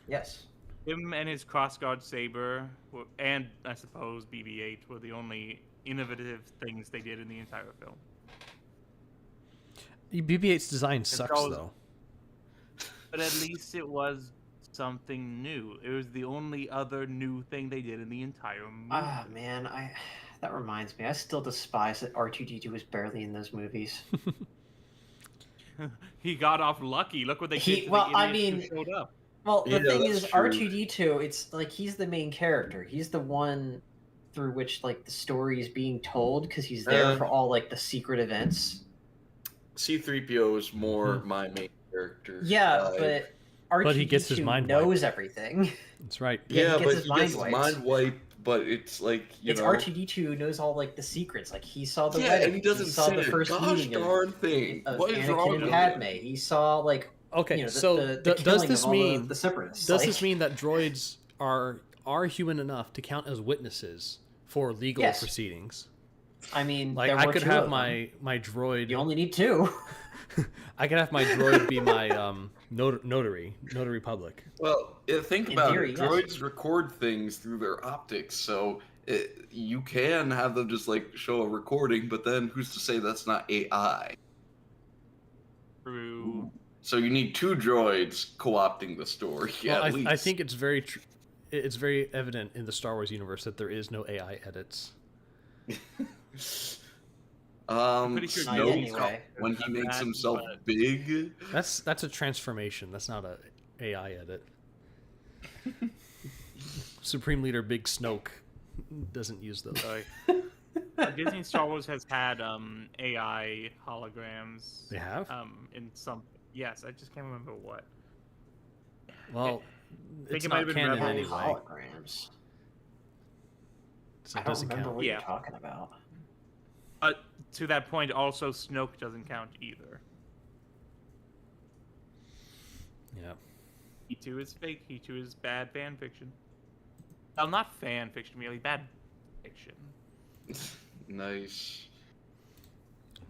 Speaker 4: Yes.
Speaker 5: Him and his crossguard saber, and I suppose BB-8 were the only innovative things they did in the entire film.
Speaker 2: BB-8's design sucks
Speaker 5: always-
Speaker 2: though.
Speaker 5: But at least it was something new. It was the only other new thing they did in the entire movie.
Speaker 4: Ah, man, that reminds me. I still despise that R2D2 was barely in those movies.
Speaker 5: He got off lucky. Look what they
Speaker 4: He-
Speaker 5: did to
Speaker 4: well,
Speaker 5: the
Speaker 4: I
Speaker 5: idiots
Speaker 4: mean-
Speaker 5: who showed up.
Speaker 4: Well, the
Speaker 3: Yeah,
Speaker 4: thing
Speaker 3: that's
Speaker 4: is,
Speaker 3: true.
Speaker 4: R2D2, it's like he's the main character. He's the one through which, like, the story is being told because he's there for all, like, the secret events.
Speaker 3: C-3PO is more my main character.
Speaker 4: Yeah, but R2D2
Speaker 2: But he gets his mind
Speaker 4: knows everything.
Speaker 2: That's right.
Speaker 4: Yeah, he
Speaker 3: Yeah,
Speaker 4: gets
Speaker 3: but
Speaker 4: his
Speaker 3: he
Speaker 4: mind
Speaker 3: gets his
Speaker 4: wiped.
Speaker 3: mind wiped, but it's like, you
Speaker 4: It's
Speaker 3: know.
Speaker 4: R2D2 who knows all, like, the secrets. Like, he saw the
Speaker 3: Yeah,
Speaker 4: wedding.
Speaker 3: and he doesn't
Speaker 4: saw
Speaker 3: say
Speaker 4: the
Speaker 3: a
Speaker 4: first
Speaker 3: gosh
Speaker 4: meeting
Speaker 3: darn thing.
Speaker 4: of
Speaker 3: What is wrong
Speaker 4: Anakin
Speaker 3: with
Speaker 4: and
Speaker 3: him?
Speaker 4: Padme. He saw, like,
Speaker 2: Okay,
Speaker 4: you know,
Speaker 2: so
Speaker 4: the
Speaker 2: does
Speaker 4: killing
Speaker 2: this
Speaker 4: of all
Speaker 2: mean
Speaker 4: the separatists.
Speaker 2: does
Speaker 4: like,
Speaker 2: this mean that droids are human enough to count as witnesses for legal
Speaker 4: Yes.
Speaker 2: proceedings?
Speaker 4: I mean,
Speaker 2: Like
Speaker 4: there
Speaker 2: I
Speaker 4: were
Speaker 2: could
Speaker 4: two
Speaker 2: have
Speaker 4: of them.
Speaker 2: my droid.
Speaker 4: You only need two.
Speaker 2: I could have my droid be my notary public.
Speaker 3: Well, think
Speaker 4: In
Speaker 3: about
Speaker 4: theory,
Speaker 3: it.
Speaker 4: yes.
Speaker 3: Droids record things through their optics, so you can have them just like show a recording, but then who's to say that's not AI?
Speaker 5: True.
Speaker 3: So you need two droids co-opting the story.
Speaker 2: Well,
Speaker 3: at least.
Speaker 2: I think it's very it's very evident in the Star Wars universe that there is no AI edits.
Speaker 5: Pretty sure
Speaker 4: Not
Speaker 3: Snoke,
Speaker 4: anyway.
Speaker 3: when he makes
Speaker 5: That,
Speaker 3: himself
Speaker 5: but-
Speaker 3: big.
Speaker 2: That's a transformation. That's not a AI edit. Supreme Leader Big Snoke doesn't use those.
Speaker 5: Disney and Star Wars has had AI holograms.
Speaker 2: They have?
Speaker 5: In some. Yes, I just can't remember what.
Speaker 2: Well,
Speaker 5: think
Speaker 2: it's
Speaker 5: it might
Speaker 2: not
Speaker 5: have been
Speaker 2: canon
Speaker 5: Rebels.
Speaker 2: anyway,
Speaker 4: Holograms.
Speaker 2: so
Speaker 4: I
Speaker 2: it
Speaker 4: don't
Speaker 2: doesn't
Speaker 4: remember
Speaker 2: count.
Speaker 4: what
Speaker 5: Yeah.
Speaker 4: you're talking about.
Speaker 5: But to that point, also Snoke doesn't count either.
Speaker 2: Yeah.
Speaker 5: He too is fake. He too is bad fan fiction. Well, not fan fiction, merely bad fiction.
Speaker 3: Nice.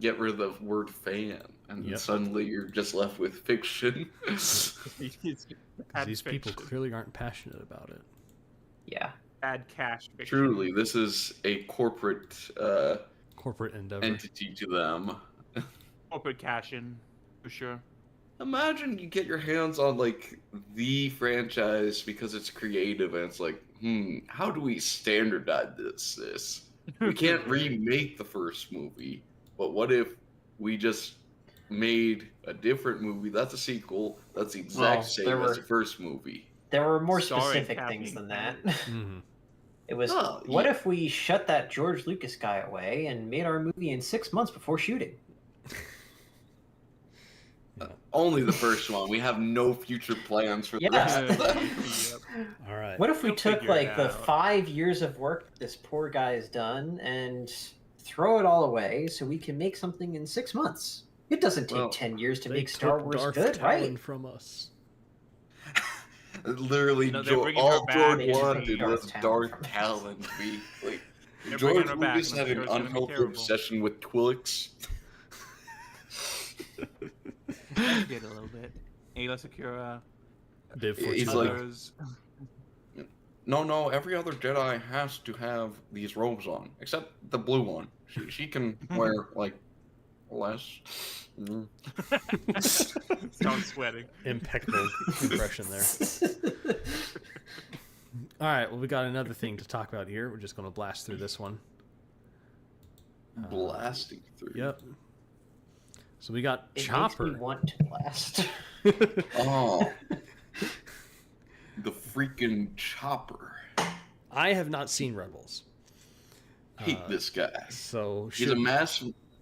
Speaker 3: Get rid of the word fan, and
Speaker 2: Yep.
Speaker 3: suddenly you're just left with fiction.
Speaker 5: Bad
Speaker 2: These people
Speaker 5: fiction.
Speaker 2: clearly aren't passionate about it.
Speaker 4: Yeah.
Speaker 5: Bad cash fiction.
Speaker 3: Truly, this is a corporate
Speaker 2: Corporate endeavor.
Speaker 3: entity to them.
Speaker 5: Corporate cash in, for sure.
Speaker 3: Imagine you get your hands on like the franchise because it's creative and it's like, how do we standardize this? We can't remake the first movie, but what if we just made a different movie? That's a sequel. That's the exact
Speaker 4: Well,
Speaker 3: same
Speaker 4: there
Speaker 3: as
Speaker 4: were-
Speaker 3: the first movie.
Speaker 4: There were more
Speaker 5: Sorry,
Speaker 4: specific things
Speaker 5: Kathleen.
Speaker 4: than that.
Speaker 2: Mm-hmm.
Speaker 4: It was,
Speaker 3: Oh,
Speaker 4: what
Speaker 3: yeah.
Speaker 4: if we shut that George Lucas guy away and made our movie in 6 months before shooting?
Speaker 3: Only the first one. We have no future plans for the
Speaker 4: Yeah.
Speaker 3: rest of them.
Speaker 5: Yep.
Speaker 2: All right.
Speaker 4: What if we
Speaker 5: He'll
Speaker 4: took
Speaker 5: figure it
Speaker 4: like the
Speaker 5: out.
Speaker 4: 5 years of work this poor guy has done and throw it all away so we can make something in 6 months? It doesn't take
Speaker 3: Well,
Speaker 4: 10 years to
Speaker 2: They
Speaker 4: make Star
Speaker 2: took
Speaker 4: Wars
Speaker 2: Darth
Speaker 4: good,
Speaker 2: Talon
Speaker 4: right?
Speaker 2: from us.
Speaker 3: Literally,
Speaker 5: No, they're bringing her
Speaker 3: all
Speaker 5: back
Speaker 3: George
Speaker 4: into
Speaker 3: wanted
Speaker 4: Darth
Speaker 3: was
Speaker 4: Talon
Speaker 3: Darth
Speaker 4: from-
Speaker 3: Talon to be like.
Speaker 5: They're
Speaker 3: George
Speaker 5: bringing her back,
Speaker 3: Lucas
Speaker 5: and
Speaker 3: had
Speaker 5: I'm
Speaker 3: an
Speaker 5: sure it's gonna be
Speaker 3: unhealthy
Speaker 5: terrible.
Speaker 3: obsession with Twilix.
Speaker 5: I did a little bit. Ayla Secura.
Speaker 2: Live for
Speaker 3: He's
Speaker 2: Chewbacca.
Speaker 3: like-
Speaker 5: Others.
Speaker 3: No, every other Jedi has to have these robes on, except the blue one. She can wear like less. Mm.
Speaker 5: Start sweating.
Speaker 2: Impeccable impression there. All right, well, we got another thing to talk about here. We're just going to blast through this one.
Speaker 3: Blasting through.
Speaker 2: Yep. So we got
Speaker 4: It
Speaker 2: Chopper.
Speaker 4: makes me want to blast.
Speaker 3: Oh, the freaking Chopper.
Speaker 2: I have not seen Rebels.
Speaker 3: Hate this guy.
Speaker 2: So
Speaker 3: He's a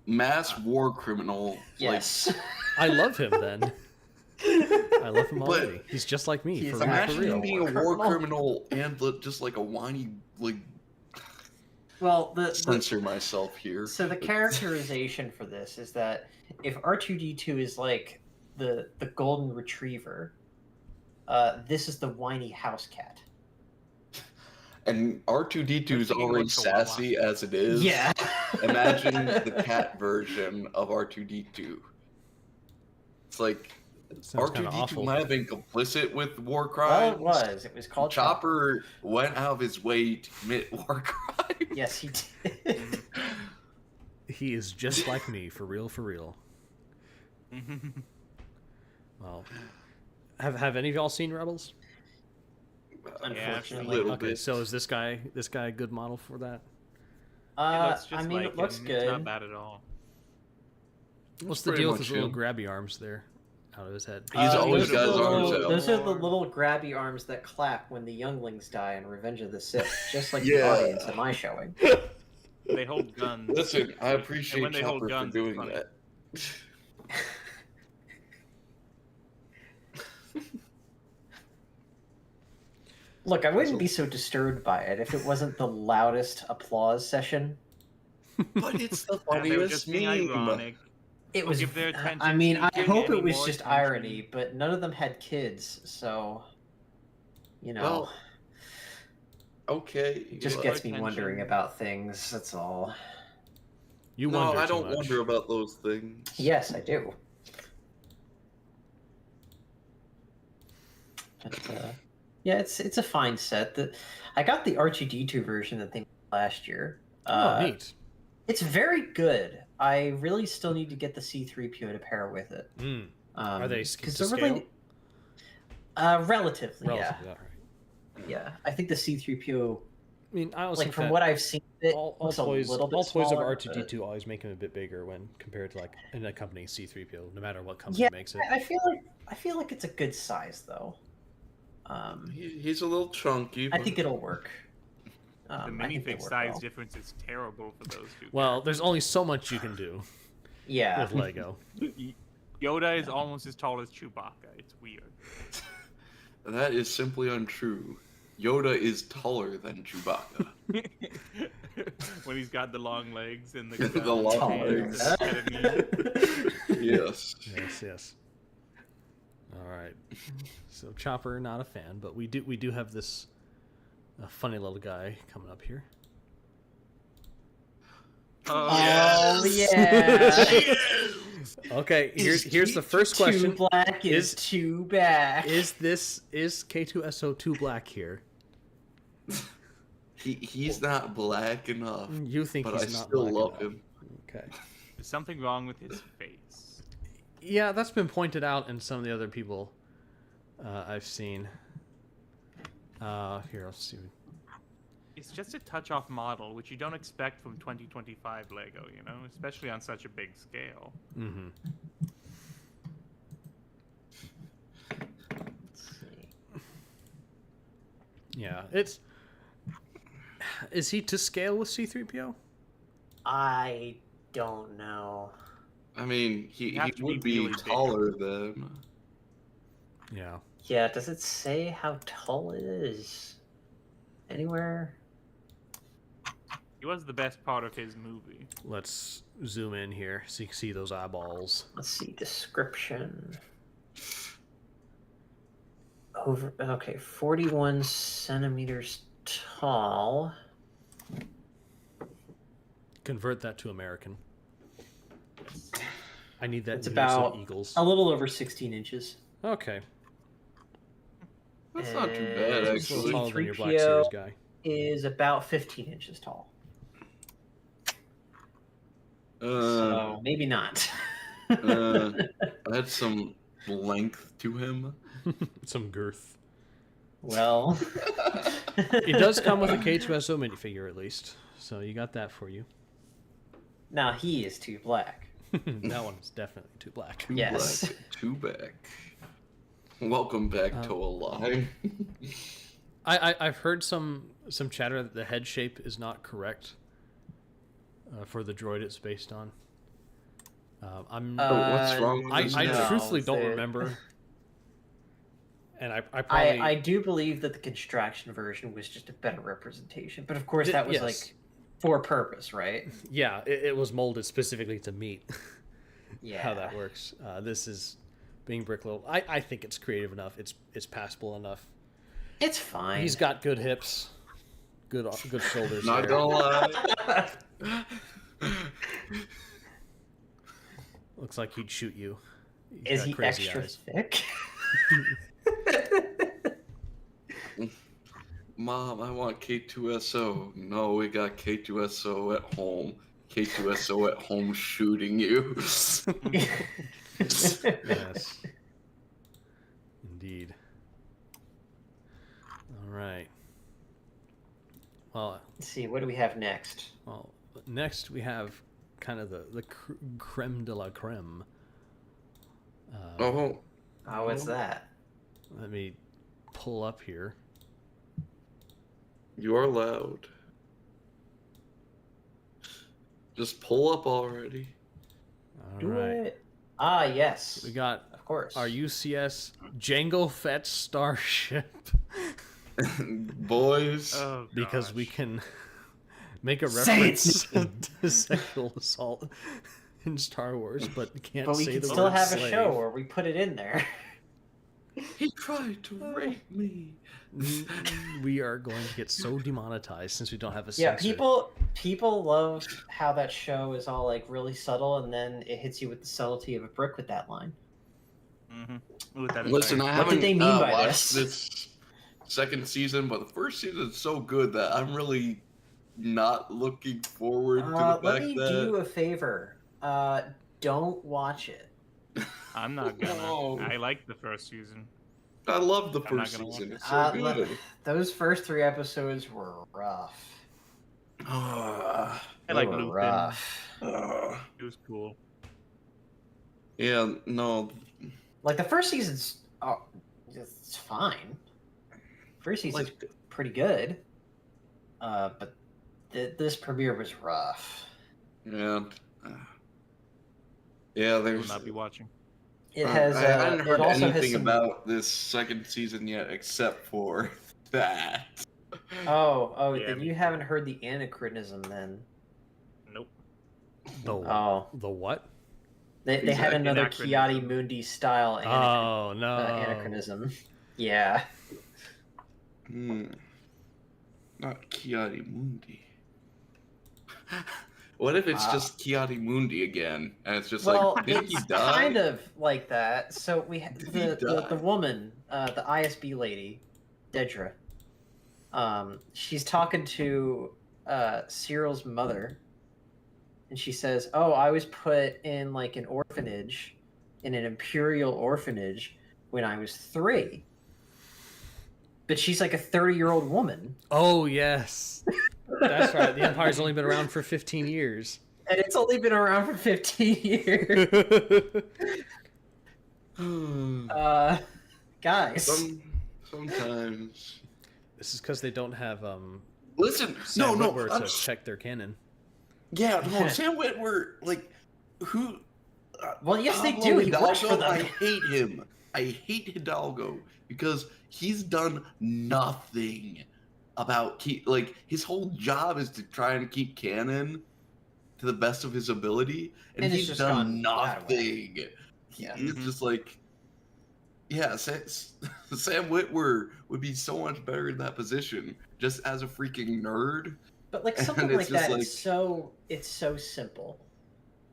Speaker 3: mass war criminal.
Speaker 4: Yes.
Speaker 2: I love him then. I love him
Speaker 3: But-
Speaker 2: already. He's just like me.
Speaker 4: He's
Speaker 2: For
Speaker 3: Like,
Speaker 2: real, for
Speaker 3: imagine
Speaker 2: real.
Speaker 3: him being a war criminal and just like a whiny like.
Speaker 4: Well, the
Speaker 3: Censor myself here.
Speaker 4: so the characterization for this is that if R2D2 is like the golden retriever, this is the whiny house cat.
Speaker 3: And R2D2 is
Speaker 5: Thinking
Speaker 3: already
Speaker 5: about Chihuahua.
Speaker 3: sassy as it is.
Speaker 4: Yeah.
Speaker 3: Imagine the cat version of R2D2. It's like
Speaker 2: Sounds kinda
Speaker 3: R2D2
Speaker 2: awful.
Speaker 3: might have been complicit with war
Speaker 4: Well,
Speaker 3: crimes.
Speaker 4: it was. It was called
Speaker 3: Chopper went out of his way to commit war crimes.
Speaker 4: Yes, he did.
Speaker 2: He is just like me, for real, for real. Well, have any of y'all seen Rebels?
Speaker 4: Unfortunately.
Speaker 3: Little
Speaker 2: Okay,
Speaker 3: bit.
Speaker 2: so is this guy a good model for that?
Speaker 5: Looks just
Speaker 4: I mean,
Speaker 5: like
Speaker 4: it looks
Speaker 5: him.
Speaker 4: good.
Speaker 5: It's not bad at all.
Speaker 2: What's the
Speaker 3: pretty
Speaker 2: deal with
Speaker 3: much
Speaker 2: his little
Speaker 3: him.
Speaker 2: grabby arms there out of his head?
Speaker 3: He's always
Speaker 4: those
Speaker 3: got
Speaker 4: are
Speaker 3: his
Speaker 4: the
Speaker 3: arms
Speaker 4: little-
Speaker 3: out.
Speaker 4: Those are the little grabby arms that clap when the younglings die in Revenge of the Sith, just like the
Speaker 3: Yeah.
Speaker 4: audience at my showing.
Speaker 5: They hold guns.
Speaker 3: Listen, I
Speaker 5: And
Speaker 3: appreciate
Speaker 5: when they hold
Speaker 3: Chopper for
Speaker 5: guns, it's
Speaker 3: doing
Speaker 5: funny.
Speaker 3: that.
Speaker 4: Look, I wouldn't be so disturbed by it if it wasn't the loudest applause session.
Speaker 3: But it's the
Speaker 5: And they were
Speaker 3: funniest
Speaker 5: just being
Speaker 3: meme.
Speaker 5: ironic.
Speaker 4: It
Speaker 5: They'll
Speaker 4: was.
Speaker 5: give their attention
Speaker 4: I mean, I
Speaker 5: seeking
Speaker 4: hope
Speaker 5: any
Speaker 4: it was
Speaker 5: more
Speaker 4: just
Speaker 5: attention.
Speaker 4: irony, but none of them had kids, so you know,
Speaker 3: Well, okay.
Speaker 4: it just
Speaker 3: yeah.
Speaker 4: gets me
Speaker 5: attention.
Speaker 4: wondering about things. That's all.
Speaker 2: You
Speaker 3: No,
Speaker 2: wonder
Speaker 3: I
Speaker 2: too
Speaker 3: don't
Speaker 2: much.
Speaker 3: wonder about those things.
Speaker 4: Yes, I do. But, yeah, it's a fine set. I got the R2D2 version that they made last year.
Speaker 2: Oh, neat.
Speaker 4: It's very good. I really still need to get the C3PO to pair with it.
Speaker 2: Are they
Speaker 4: 'cause
Speaker 2: to
Speaker 4: they're
Speaker 2: scale?
Speaker 4: really- relatively,
Speaker 2: Relatively, all right.
Speaker 4: yeah. I think the C3PO,
Speaker 2: I mean, I also
Speaker 4: like
Speaker 2: think
Speaker 4: from
Speaker 2: that
Speaker 4: what I've seen, it
Speaker 2: all
Speaker 4: looks
Speaker 2: toys,
Speaker 4: a little bit
Speaker 2: all toys of
Speaker 4: smaller,
Speaker 2: R2D2 always make him a bit bigger when compared to like in a company C3PO, no matter what company
Speaker 4: Yeah,
Speaker 2: makes it.
Speaker 4: I feel like it's a good size though.
Speaker 3: He's a little chunky.
Speaker 4: I
Speaker 3: But...
Speaker 4: think it'll work.
Speaker 5: The
Speaker 4: I think
Speaker 5: minifig
Speaker 4: they'll work
Speaker 5: size
Speaker 4: well.
Speaker 5: difference is terrible for those two.
Speaker 2: Well, there's only so much you can do
Speaker 4: Yeah.
Speaker 2: with Lego.
Speaker 5: Yoda is almost as tall as Chewbacca. It's weird.
Speaker 3: That is simply untrue. Yoda is taller than Chewbacca.
Speaker 5: When he's got the long legs and the,
Speaker 3: The
Speaker 5: gun
Speaker 3: long
Speaker 5: and
Speaker 3: legs.
Speaker 5: the enemy.
Speaker 3: Yes.
Speaker 2: Yes. All right. So Chopper, not a fan, but we do have this funny little guy coming up here.
Speaker 4: Oh yeah.
Speaker 2: Okay, here's the first
Speaker 4: Too
Speaker 2: question:
Speaker 4: black is too bad.
Speaker 2: Is K2SO2 black here?
Speaker 3: He's not black enough,
Speaker 2: You think
Speaker 3: but
Speaker 2: he's
Speaker 3: I
Speaker 2: not
Speaker 3: still
Speaker 2: black
Speaker 3: love
Speaker 2: enough.
Speaker 3: him.
Speaker 2: Okay.
Speaker 5: There's something wrong with his face.
Speaker 2: Yeah, that's been pointed out in some of the other people I've seen. Here, let's see.
Speaker 5: It's just a touch-off model, which you don't expect from 2025 Lego, you know, especially on such a big scale.
Speaker 2: Mm-hmm.
Speaker 4: Let's see.
Speaker 2: Yeah, is he to scale with C-3PO?
Speaker 4: I don't know.
Speaker 3: I mean, he
Speaker 5: have to
Speaker 3: would
Speaker 5: be
Speaker 3: be
Speaker 5: really big.
Speaker 3: taller than.
Speaker 2: Yeah.
Speaker 4: Yeah, does it say how tall it is? Anywhere?
Speaker 5: He was the best part of his movie.
Speaker 2: Let's zoom in here so you can see those eyeballs.
Speaker 4: Let's see, description. 41 centimeters tall.
Speaker 2: Convert that to American. I need that
Speaker 4: It's
Speaker 2: in units of
Speaker 4: about
Speaker 2: eagles.
Speaker 4: a little over 16 inches.
Speaker 2: Okay.
Speaker 3: That's not too bad,
Speaker 4: And
Speaker 2: It's a little
Speaker 3: actually.
Speaker 2: taller than your Black
Speaker 4: C-3PO
Speaker 2: Series guy.
Speaker 4: is about 15 inches tall.
Speaker 3: Uh,
Speaker 4: So maybe not.
Speaker 3: Add some length to him.
Speaker 2: Some girth.
Speaker 4: Well,
Speaker 2: It does come with a K2SO minifigure at least, so you got that for you.
Speaker 4: now he is too black.
Speaker 2: That one is definitely too black.
Speaker 3: Two
Speaker 4: Yes.
Speaker 3: black, two back. Welcome back to a lie.
Speaker 2: I've heard some chatter that the head shape is not correct for the droid it's based on.
Speaker 3: What's wrong with
Speaker 2: I
Speaker 3: this
Speaker 2: I
Speaker 3: now?
Speaker 2: truthfully don't
Speaker 4: the-
Speaker 2: remember, and I probably
Speaker 4: I do believe that the construction version was just a better representation, but of course that was
Speaker 2: Yes.
Speaker 4: like for purpose, right?
Speaker 2: yeah it was molded specifically to meet
Speaker 4: Yeah.
Speaker 2: how that works. This is being brickload. I think it's creative enough. It's passable enough.
Speaker 4: It's fine.
Speaker 2: He's got good hips, good shoulders.
Speaker 3: Not
Speaker 2: there.
Speaker 3: gonna lie.
Speaker 2: Looks like he'd shoot you. He's
Speaker 4: Is
Speaker 2: got
Speaker 4: he
Speaker 2: crazy
Speaker 4: extra
Speaker 2: eyes.
Speaker 4: thick?
Speaker 3: Mom, I want K2SO. No, we got K2SO at home. K2SO at home shooting you.
Speaker 2: Yes. Indeed. All right. Well,
Speaker 4: Let's see, what do we have next?
Speaker 2: next we have kind of the creme de la creme.
Speaker 3: Oh,
Speaker 4: Oh, what's that?
Speaker 2: Let me pull up here.
Speaker 3: you are loud. Just pull up already.
Speaker 2: All
Speaker 4: Do
Speaker 2: right.
Speaker 4: it. Ah, yes.
Speaker 2: We got
Speaker 4: Of course.
Speaker 2: our UCS Jango Fett starship.
Speaker 3: Boys.
Speaker 5: Oh,
Speaker 2: Because we
Speaker 5: gosh.
Speaker 2: can make a
Speaker 4: Say
Speaker 2: reference to sexual assault in Star Wars, but can't
Speaker 4: But we
Speaker 2: say
Speaker 4: can
Speaker 2: the
Speaker 4: still
Speaker 2: word
Speaker 4: have
Speaker 2: slave.
Speaker 4: a show where we put it in there.
Speaker 3: He tried to rape me.
Speaker 2: We are going to get so demonetized since we don't have a
Speaker 4: Yeah,
Speaker 2: censor.
Speaker 4: people love how that show is all like really subtle, and then it hits you with the subtlety of a brick with that line.
Speaker 5: Mm-hmm. With that
Speaker 3: Listen, I
Speaker 5: entire-
Speaker 4: What
Speaker 3: haven't
Speaker 4: did they mean by
Speaker 3: watched
Speaker 4: this?
Speaker 3: this second season, but the first season is so good that I'm really not looking forward to the
Speaker 4: Let
Speaker 3: fact
Speaker 4: me
Speaker 3: that
Speaker 4: do you a favor. Don't watch it.
Speaker 5: I'm not gonna.
Speaker 3: No.
Speaker 5: I like the first season.
Speaker 3: I love the
Speaker 5: I'm not
Speaker 3: first
Speaker 5: gonna
Speaker 3: season.
Speaker 5: watch
Speaker 3: It's so good.
Speaker 4: Those first 3 episodes were rough.
Speaker 3: Ah,
Speaker 5: I like
Speaker 4: They were
Speaker 5: Lupin.
Speaker 4: rough.
Speaker 3: ah.
Speaker 5: It was cool.
Speaker 3: Yeah, no.
Speaker 4: Like the first season's, it's fine. First season's
Speaker 3: Like,
Speaker 4: pretty good. But this premiere was rough.
Speaker 3: yeah. Yeah,
Speaker 5: I will
Speaker 3: there's.
Speaker 5: not be watching.
Speaker 4: It has.
Speaker 3: I haven't heard
Speaker 4: it also has
Speaker 3: anything
Speaker 4: some.
Speaker 3: about this second season yet, except for that.
Speaker 4: Oh,
Speaker 5: Yeah,
Speaker 4: then
Speaker 5: me
Speaker 4: you
Speaker 5: too.
Speaker 4: haven't heard the anachronism then.
Speaker 5: Nope.
Speaker 4: Oh,
Speaker 2: The what?
Speaker 4: they had
Speaker 3: Exactly.
Speaker 4: another
Speaker 5: Anachronism.
Speaker 4: Kiadi Mundi style
Speaker 2: Oh no!
Speaker 4: anachronism. Yeah.
Speaker 3: Not Kiadi Mundi. What if it's just Kiadi Mundi again, and it's just
Speaker 4: Well,
Speaker 3: like, did he
Speaker 4: it's
Speaker 3: die?
Speaker 4: kind of like that. So we had
Speaker 3: Did he
Speaker 4: the
Speaker 3: die?
Speaker 4: woman, the ISB lady, Dedra. She's talking to Cyril's mother, and she says, "Oh, I was put in like an orphanage, in an imperial orphanage when I was 3." But she's like a 30-year-old woman,
Speaker 2: Oh yes, that's right. The Empire's only been around for 15 years.
Speaker 4: and it's only been around for 15 years. Guys.
Speaker 3: Sometimes.
Speaker 2: This is because they don't have
Speaker 3: Listen,
Speaker 2: Sam
Speaker 3: no,
Speaker 2: Witwer
Speaker 3: I'm
Speaker 2: to check their canon.
Speaker 3: Yeah, no, Sam Witwer, like, who?
Speaker 4: Well, yes, they
Speaker 3: Pablo
Speaker 4: do. He works for
Speaker 3: Hidalgo,
Speaker 4: them.
Speaker 3: I hate him. I hate Hidalgo because he's done nothing about his whole job is to try and keep canon to the best of his ability, and
Speaker 4: And it's
Speaker 3: he's
Speaker 4: just
Speaker 3: done
Speaker 4: gone out of whack.
Speaker 3: nothing.
Speaker 4: Yeah.
Speaker 3: He's just like, yeah, Sam Witwer would be so much better in that position, just as a freaking nerd.
Speaker 4: But like
Speaker 3: And
Speaker 4: something
Speaker 3: it's
Speaker 4: like
Speaker 3: just
Speaker 4: that,
Speaker 3: like-
Speaker 4: it's so simple,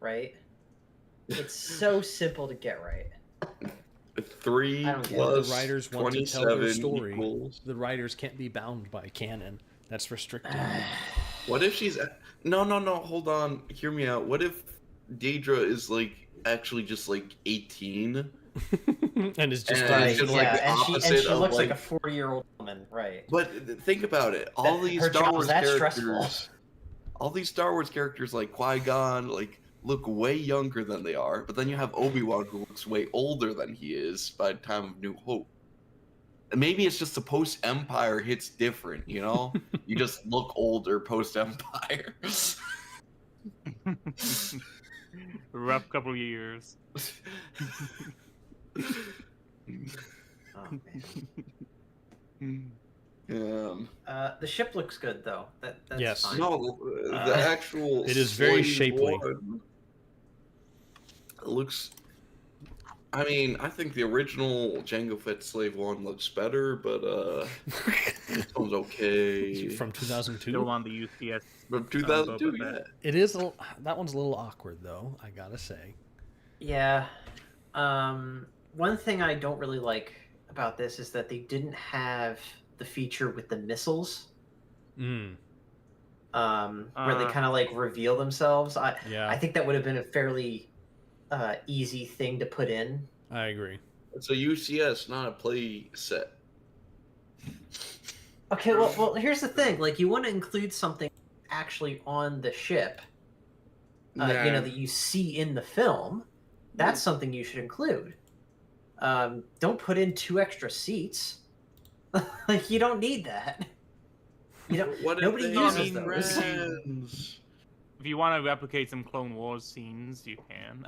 Speaker 4: right? It's so simple to get right.
Speaker 3: 3
Speaker 4: I don't get it.
Speaker 3: plus
Speaker 2: The writers want to tell their
Speaker 3: 27
Speaker 2: story.
Speaker 3: equals.
Speaker 2: The writers can't be bound by canon. That's restricted.
Speaker 3: What if she's no, hold on, hear me out. What if Daedra is like actually just like 18?
Speaker 2: And it's just
Speaker 3: And
Speaker 4: Right,
Speaker 3: it's just
Speaker 4: yeah,
Speaker 3: like the
Speaker 4: and
Speaker 3: opposite
Speaker 4: she
Speaker 3: of,
Speaker 4: looks like
Speaker 3: like-
Speaker 4: a 40-year-old woman, right?
Speaker 3: But think about it. All these
Speaker 4: Her
Speaker 3: Star
Speaker 4: job
Speaker 3: Wars
Speaker 4: is that
Speaker 3: characters,
Speaker 4: stressful.
Speaker 3: all these Star Wars characters like Qui-Gon, like look way younger than they are. But then you have Obi-Wan who looks way older than he is by the time of New Hope. And maybe it's just the post-Empire hits different, you know? You just look older post-Empire.
Speaker 5: Rough couple of years.
Speaker 4: Oh man. The ship looks good though. That's
Speaker 2: Yes.
Speaker 4: fine.
Speaker 3: No, the actual.
Speaker 2: It is very
Speaker 3: Slave
Speaker 2: shapely.
Speaker 3: one looks. I mean, I think the original Jango Fett Slave 1 looks better, but this one's okay.
Speaker 2: From 2002.
Speaker 5: Still on the UCS.
Speaker 3: From 2002,
Speaker 5: Boba
Speaker 3: yeah.
Speaker 5: Fett.
Speaker 2: It is that one's a little awkward though. I gotta say.
Speaker 4: Yeah. One thing I don't really like about this is that they didn't have the feature with the missiles.
Speaker 2: Mm.
Speaker 4: Where they kind of like reveal themselves.
Speaker 2: Yeah,
Speaker 4: I think that would have been a fairly easy thing to put in.
Speaker 2: I agree.
Speaker 3: It's a UCS, not a play set.
Speaker 4: Okay, well, here's the thing. Like, you want to include something actually on the ship,
Speaker 3: Nah.
Speaker 4: that you see in the film. That's something you should include. Don't put in 2 extra seats. Like, you don't need that. You don't.
Speaker 3: What if
Speaker 4: Nobody
Speaker 3: they
Speaker 4: uses
Speaker 3: have
Speaker 4: those.
Speaker 3: friends?
Speaker 5: If you want to replicate some Clone Wars scenes, you can.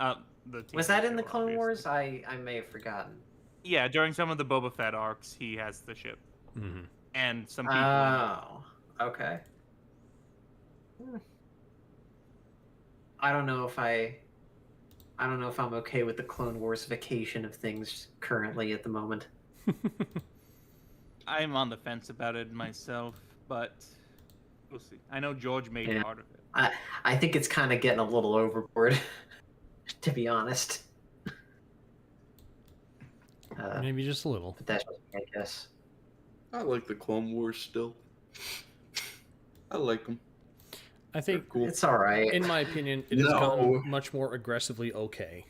Speaker 4: Was that in the
Speaker 5: show,
Speaker 4: Clone
Speaker 5: obviously.
Speaker 4: Wars? I may have forgotten.
Speaker 5: Yeah, during some of the Boba Fett arcs, he has the ship,
Speaker 2: Mm-hmm.
Speaker 5: and some people.
Speaker 4: Oh, okay. I don't know if I'm okay with the Clone Wars vacation of things currently at the moment.
Speaker 5: I'm on the fence about it myself, but we'll see. I know George made
Speaker 4: Yeah.
Speaker 5: part of it.
Speaker 4: I think it's kind of getting a little overboard, to be honest.
Speaker 2: Maybe just a little.
Speaker 4: But that's just me, I guess.
Speaker 3: I like the Clone Wars still. I like them.
Speaker 2: I think,
Speaker 3: Cool.
Speaker 4: It's all right.
Speaker 2: in my opinion, it has
Speaker 3: No.
Speaker 2: gotten much more aggressively okay.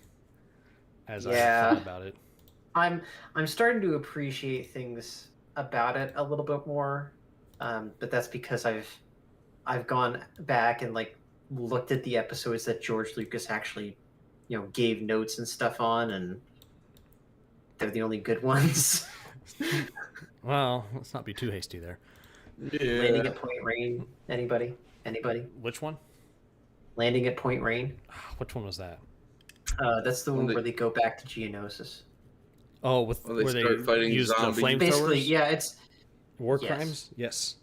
Speaker 2: As
Speaker 4: Yeah.
Speaker 2: I thought about it.
Speaker 4: I'm starting to appreciate things about it a little bit more, but that's because I've gone back and like looked at the episodes that George Lucas actually, gave notes and stuff on, and they're the only good ones.
Speaker 2: Well, let's not be too hasty there.
Speaker 4: Landing
Speaker 3: Yeah.
Speaker 4: at Point Rain. Anybody?
Speaker 2: Which one?
Speaker 4: Landing at Point Rain.
Speaker 2: Which one was that?
Speaker 4: That's the
Speaker 3: When
Speaker 4: one
Speaker 3: they-
Speaker 4: where they go back to Geonosis.
Speaker 2: Oh, with
Speaker 3: When they
Speaker 2: where they
Speaker 3: start fighting
Speaker 2: use the
Speaker 3: zombies.
Speaker 2: flamethrowers.
Speaker 4: Basically, yeah, it's
Speaker 2: War
Speaker 4: Yes.
Speaker 2: crimes. Yes.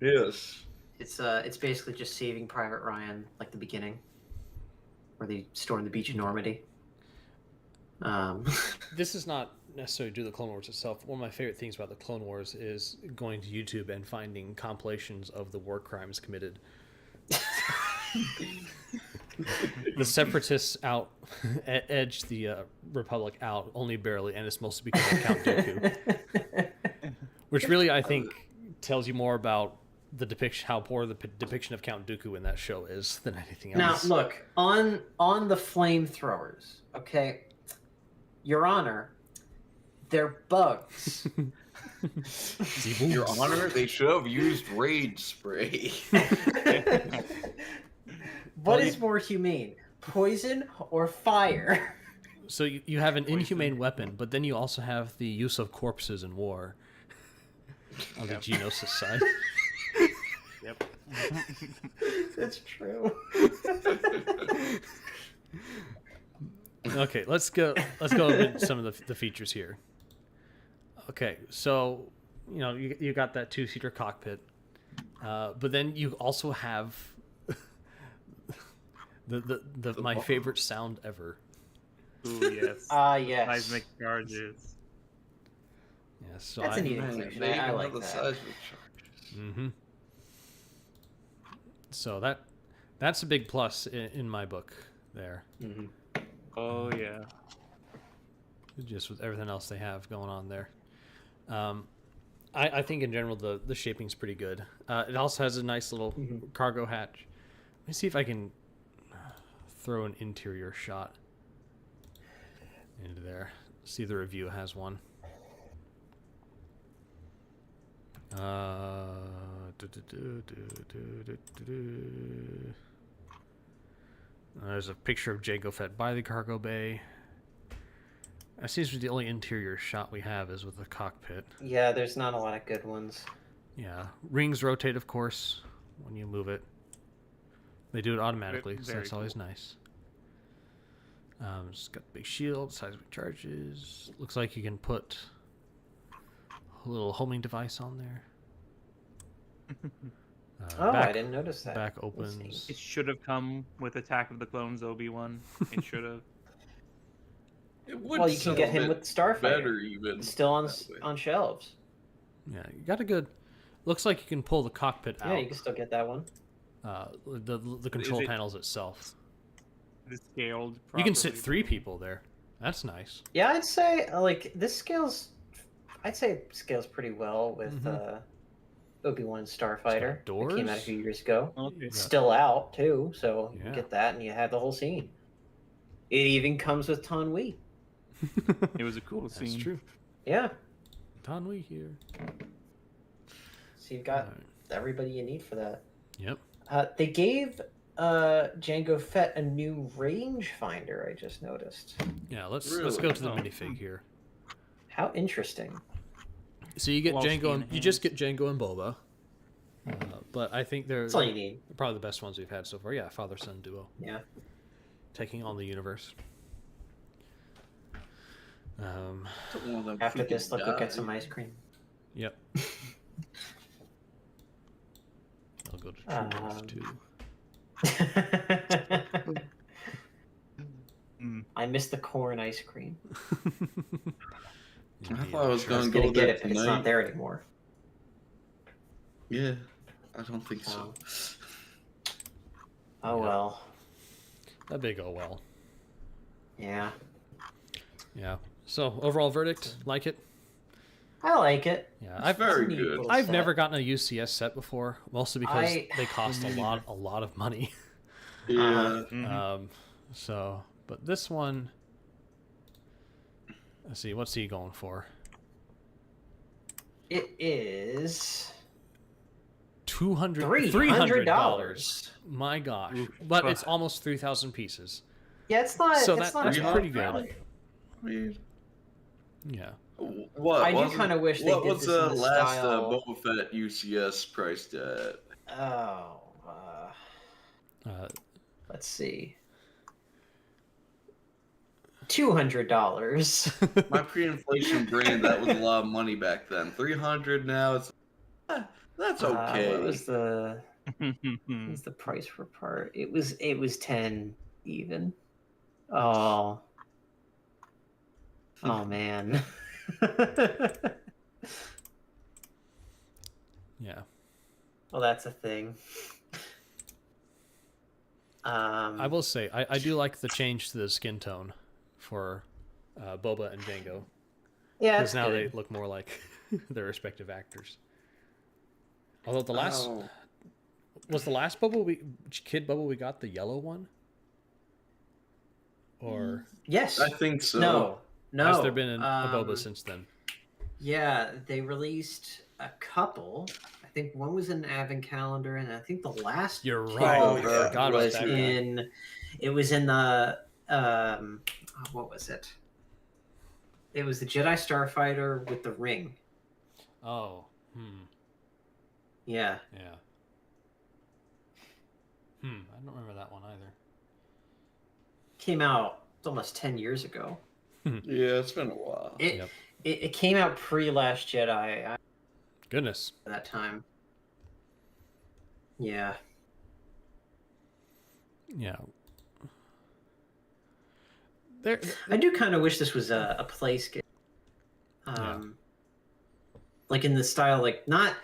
Speaker 3: Yes.
Speaker 4: it's basically just Saving Private Ryan, like the beginning, where they storm the beach in Normandy.
Speaker 2: This is not necessarily due to the Clone Wars itself. One of my favorite things about the Clone Wars is going to YouTube and finding compilations of the war crimes committed. The Separatists edged the Republic out only barely, and it's mostly because of Count Dooku, which really I think tells you more about the depiction, how poor the depiction of Count Dooku in that show is, than anything
Speaker 4: Now,
Speaker 2: else.
Speaker 4: look, on the flamethrowers, okay, Your Honor, they're bugs.
Speaker 3: Your Honor, they should have used rage spray.
Speaker 4: What is more humane, poison or fire?
Speaker 2: So you have an inhumane weapon, but then you also have the use of corpses in war. on the Geonosis side.
Speaker 5: Yep.
Speaker 4: That's true.
Speaker 2: Okay, let's go over some of the features here. Okay, so you got that 2-seater cockpit, but then you also have the my favorite sound ever.
Speaker 5: Ooh, yes.
Speaker 4: Yes.
Speaker 5: Seismic charges.
Speaker 2: Yeah, so
Speaker 4: That's a neat
Speaker 3: Man,
Speaker 4: inclusion.
Speaker 3: they
Speaker 4: I
Speaker 3: even
Speaker 4: like
Speaker 3: have the
Speaker 4: that.
Speaker 3: seismic charges.
Speaker 2: Mm-hmm. So that's a big plus in my book there.
Speaker 4: Mhm.
Speaker 5: Oh yeah.
Speaker 2: Just with everything else they have going on there. I think in general the shaping's pretty good. It also has a nice little cargo hatch. Let me see if I can throw an interior shot into there. See, the review has one. There's a picture of Jango Fett by the cargo bay. That seems to be the only interior shot we have is with the cockpit.
Speaker 4: Yeah, there's not a lot of good ones.
Speaker 2: Yeah, rings rotate, of course, when you move it. They do it automatically, so
Speaker 5: Very
Speaker 2: that's always
Speaker 5: cool.
Speaker 2: nice. It's got the big shield, seismic charges. Looks like you can put a little homing device on there.
Speaker 4: I didn't notice that.
Speaker 2: Back
Speaker 4: Let's see.
Speaker 2: opens.
Speaker 5: It should have come with Attack of the Clones Obi-Wan. It should have.
Speaker 3: It would
Speaker 4: Well, you can
Speaker 3: sell
Speaker 4: get
Speaker 3: a
Speaker 4: him
Speaker 3: bit
Speaker 4: with the Starfighter.
Speaker 3: better even.
Speaker 4: It's still on
Speaker 3: that way.
Speaker 4: on shelves.
Speaker 2: Yeah, you got a good. Looks like you can pull the cockpit out.
Speaker 4: Yeah, you can still get that one.
Speaker 2: The control
Speaker 5: it-
Speaker 2: panels itself.
Speaker 5: It is scaled.
Speaker 2: You can sit
Speaker 5: properly.
Speaker 2: 3 people there. That's nice.
Speaker 4: Yeah, I'd say this scales. I'd say it scales pretty well with Obi-Wan Starfighter.
Speaker 2: got
Speaker 4: That came out a
Speaker 2: doors.
Speaker 4: few years ago.
Speaker 5: Okay.
Speaker 2: Yeah.
Speaker 4: Still out too, so you
Speaker 2: Yeah.
Speaker 4: can get that, and you have the whole scene. It even comes with Tanwi.
Speaker 5: It was a cool
Speaker 2: That's
Speaker 5: scene.
Speaker 2: true.
Speaker 4: Yeah,
Speaker 2: Tanwi here.
Speaker 4: so you've got
Speaker 2: Alright.
Speaker 4: everybody you need for that.
Speaker 2: Yep.
Speaker 4: They gave Jango Fett a new rangefinder. I just noticed.
Speaker 2: Yeah, let's
Speaker 3: Really?
Speaker 2: go to the
Speaker 5: Oh.
Speaker 2: minifig here.
Speaker 4: How interesting.
Speaker 2: So you get
Speaker 5: While
Speaker 2: Jango,
Speaker 5: in
Speaker 2: and you just
Speaker 5: hands.
Speaker 2: get Jango and Boba. But I think they're
Speaker 4: That's all you need.
Speaker 2: probably the best ones we've had so far. Yeah, father-son duo
Speaker 4: Yeah.
Speaker 2: taking on the universe.
Speaker 3: One of them
Speaker 4: After
Speaker 3: freaking
Speaker 4: this, let's go
Speaker 3: died.
Speaker 4: get some ice cream.
Speaker 2: Yep. I'll go to True North too.
Speaker 4: I miss the corn ice cream.
Speaker 3: I thought I was
Speaker 4: I
Speaker 3: going
Speaker 4: was
Speaker 3: to
Speaker 4: gonna
Speaker 3: go
Speaker 4: get
Speaker 3: there
Speaker 4: it, but it's not
Speaker 3: tonight.
Speaker 4: there anymore.
Speaker 3: Yeah, I don't think so.
Speaker 4: Oh
Speaker 2: Yeah.
Speaker 4: well.
Speaker 2: That big oh well.
Speaker 4: Yeah.
Speaker 2: Yeah. So overall verdict, like it?
Speaker 4: I like it.
Speaker 2: Yeah,
Speaker 3: It's
Speaker 2: I've
Speaker 3: very
Speaker 4: Neat
Speaker 3: good.
Speaker 4: little
Speaker 2: I've
Speaker 4: set.
Speaker 2: never gotten a UCS set before, mostly because
Speaker 4: I-
Speaker 2: they cost a lot of money.
Speaker 3: Yeah,
Speaker 5: Mhm.
Speaker 2: So, but this one, let's see, what's he going for?
Speaker 4: It is
Speaker 2: $200,
Speaker 4: $300.
Speaker 2: My gosh!
Speaker 5: Oof.
Speaker 2: But it's almost 3,000 pieces.
Speaker 4: Yeah, it's not.
Speaker 2: So
Speaker 4: it's not
Speaker 2: that's
Speaker 4: bad
Speaker 2: pretty good.
Speaker 4: value.
Speaker 3: I mean,
Speaker 2: Yeah.
Speaker 3: what?
Speaker 4: I do
Speaker 3: wasn't-
Speaker 4: kinda wish they
Speaker 3: what
Speaker 4: did
Speaker 3: was
Speaker 4: this
Speaker 3: the
Speaker 4: in the
Speaker 3: last
Speaker 4: style-
Speaker 3: Boba Fett UCS priced at?
Speaker 4: Oh.
Speaker 2: Uh,
Speaker 4: Let's see. $200.
Speaker 3: My pre-inflation brain, that was a lot of money back then. 300 now, it's that's okay.
Speaker 4: What was the price per part? It was 10 even. Oh. Oh man.
Speaker 2: yeah.
Speaker 4: Well, that's a thing.
Speaker 2: I will say, I do like the change to the skin tone for Boba and Jango.
Speaker 4: Yeah,
Speaker 2: Because
Speaker 4: it's
Speaker 2: now
Speaker 4: good.
Speaker 2: they look more like their respective actors. Although the last
Speaker 3: Oh,
Speaker 2: was the last Kid Bubble we got the yellow one, or
Speaker 4: Yes.
Speaker 3: I think so.
Speaker 4: No.
Speaker 2: has there been a Boba since then?
Speaker 4: Yeah, they released a couple. I think one was in the Advent calendar, and I think the last
Speaker 2: You're
Speaker 4: Kid
Speaker 2: right.
Speaker 3: Oh,
Speaker 2: I
Speaker 4: Bubble
Speaker 3: yeah,
Speaker 2: forgot about
Speaker 4: was
Speaker 2: that. guy.
Speaker 4: in. It was in the what was it? It was the Jedi Starfighter with the ring.
Speaker 2: Oh,
Speaker 4: Yeah.
Speaker 2: Yeah. I don't remember that one either.
Speaker 4: Came out almost 10 years ago.
Speaker 3: Yeah, it's been a while.
Speaker 4: It came out pre Last Jedi at
Speaker 2: Goodness.
Speaker 4: that time. Yeah.
Speaker 2: Yeah.
Speaker 4: I do kind of wish this was a play scale. Like in the style, like not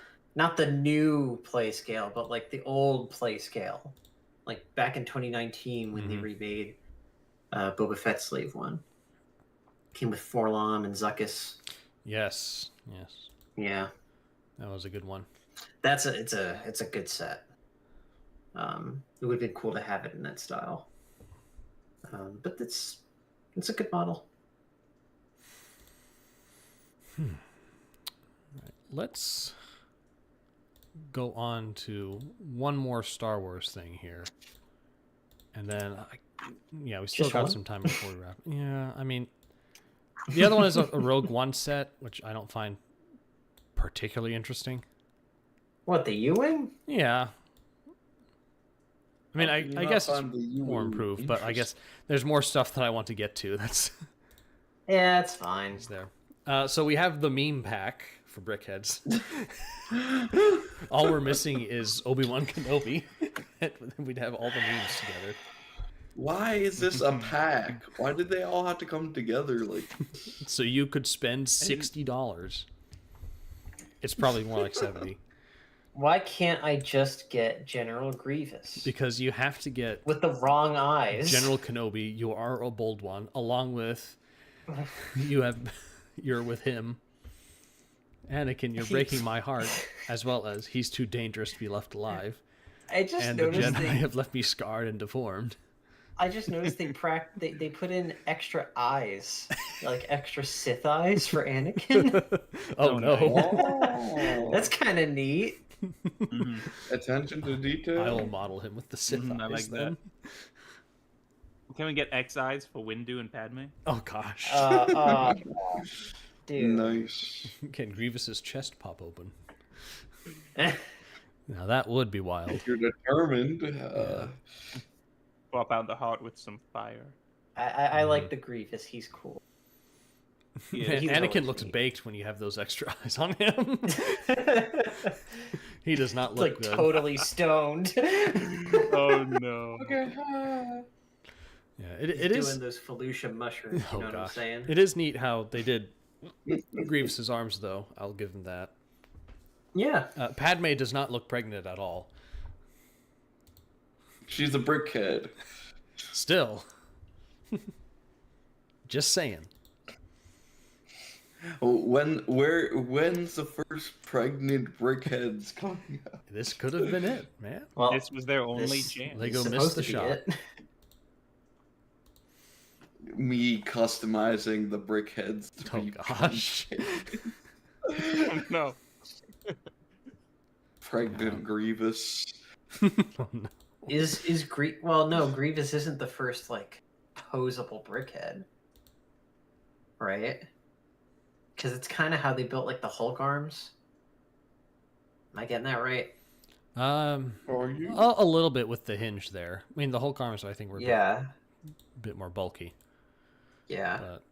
Speaker 4: the new play scale, but like the old play scale. Like back in 2019 when they remade Boba Fett Slave 1. Came with Forlom and Zuckuss.
Speaker 2: Yes.
Speaker 4: Yeah.
Speaker 2: That was a good one.
Speaker 4: It's a good set. It would have been cool to have it in that style. But it's a good model.
Speaker 2: Right. Let's go on to one more Star Wars thing here. And then, we still
Speaker 4: Just
Speaker 2: got
Speaker 4: one?
Speaker 2: some time before we wrap. Yeah, I mean, the other one is a Rogue One set, which I don't find particularly interesting.
Speaker 4: What, the U-Wing?
Speaker 2: Yeah. I mean, I guess it's
Speaker 3: find the U
Speaker 2: more improved, but I guess there's more stuff that I want to get to. That's
Speaker 4: Yeah, it's fine.
Speaker 2: it's there. So we have the meme pack for Brickheads. All we're missing is Obi-Wan Kenobi. We'd have all the memes together.
Speaker 3: Why is this a pack? Why did they all have to come together? Like,
Speaker 2: So you could spend $60. It's probably more like 70.
Speaker 4: Why can't I just get General Grievous?
Speaker 2: Because you have to get
Speaker 4: With the wrong eyes.
Speaker 2: General Kenobi. You are a bold one, along with you're with him. Anakin, you're breaking my heart, as well as he's too dangerous to be left alive.
Speaker 4: I just
Speaker 2: And the
Speaker 4: noticed
Speaker 2: Jedi have left me scarred and deformed.
Speaker 4: I just noticed they put in extra eyes, like extra Sith eyes for Anakin.
Speaker 2: Oh no!
Speaker 3: oh,
Speaker 4: That's kind of neat.
Speaker 3: attention to detail.
Speaker 2: I will model him with the Sith eyes.
Speaker 5: I like
Speaker 2: then.
Speaker 5: Can we get X eyes for Windu and Padme?
Speaker 2: Oh gosh!
Speaker 4: Dude.
Speaker 3: Nice.
Speaker 2: Can Grievous's chest pop open? Now that would be wild.
Speaker 3: If you're determined.
Speaker 5: Swap out the heart with some fire.
Speaker 4: I like the Grievous. He's cool.
Speaker 2: Man,
Speaker 4: he's
Speaker 2: Anakin
Speaker 4: always
Speaker 2: looks
Speaker 4: neat.
Speaker 2: baked when you have those extra eyes on him. He does not look
Speaker 4: Like
Speaker 2: good.
Speaker 4: totally stoned.
Speaker 5: Oh no!
Speaker 2: Yeah, it is.
Speaker 4: Doing those Felucia mushrooms. You know what I'm saying?
Speaker 2: It is neat how they did Grievous's arms, though. I'll give them that.
Speaker 4: Yeah.
Speaker 2: Padme does not look pregnant at all.
Speaker 3: She's a brickhead.
Speaker 2: Still. Just saying.
Speaker 3: When's the first pregnant brickheads coming out?
Speaker 2: This could have been it, man.
Speaker 4: Well,
Speaker 5: This was their only
Speaker 4: this
Speaker 5: chance.
Speaker 2: Lego
Speaker 4: is
Speaker 2: missed
Speaker 4: supposed
Speaker 2: the
Speaker 4: to be
Speaker 2: shot.
Speaker 4: it.
Speaker 3: Me customizing the brickheads to
Speaker 2: Oh
Speaker 3: be
Speaker 2: gosh.
Speaker 5: Oh, no.
Speaker 3: pregnant Grievous.
Speaker 2: Oh, no.
Speaker 4: Grievous isn't the first like posable brickhead, right? Because it's kind of how they built like the Hulk arms. Am I getting that right?
Speaker 3: Are you?
Speaker 2: A little bit with the hinge there. I mean, the Hulk arms I think were
Speaker 4: Yeah.
Speaker 2: a bit more bulky.
Speaker 4: Yeah.
Speaker 2: But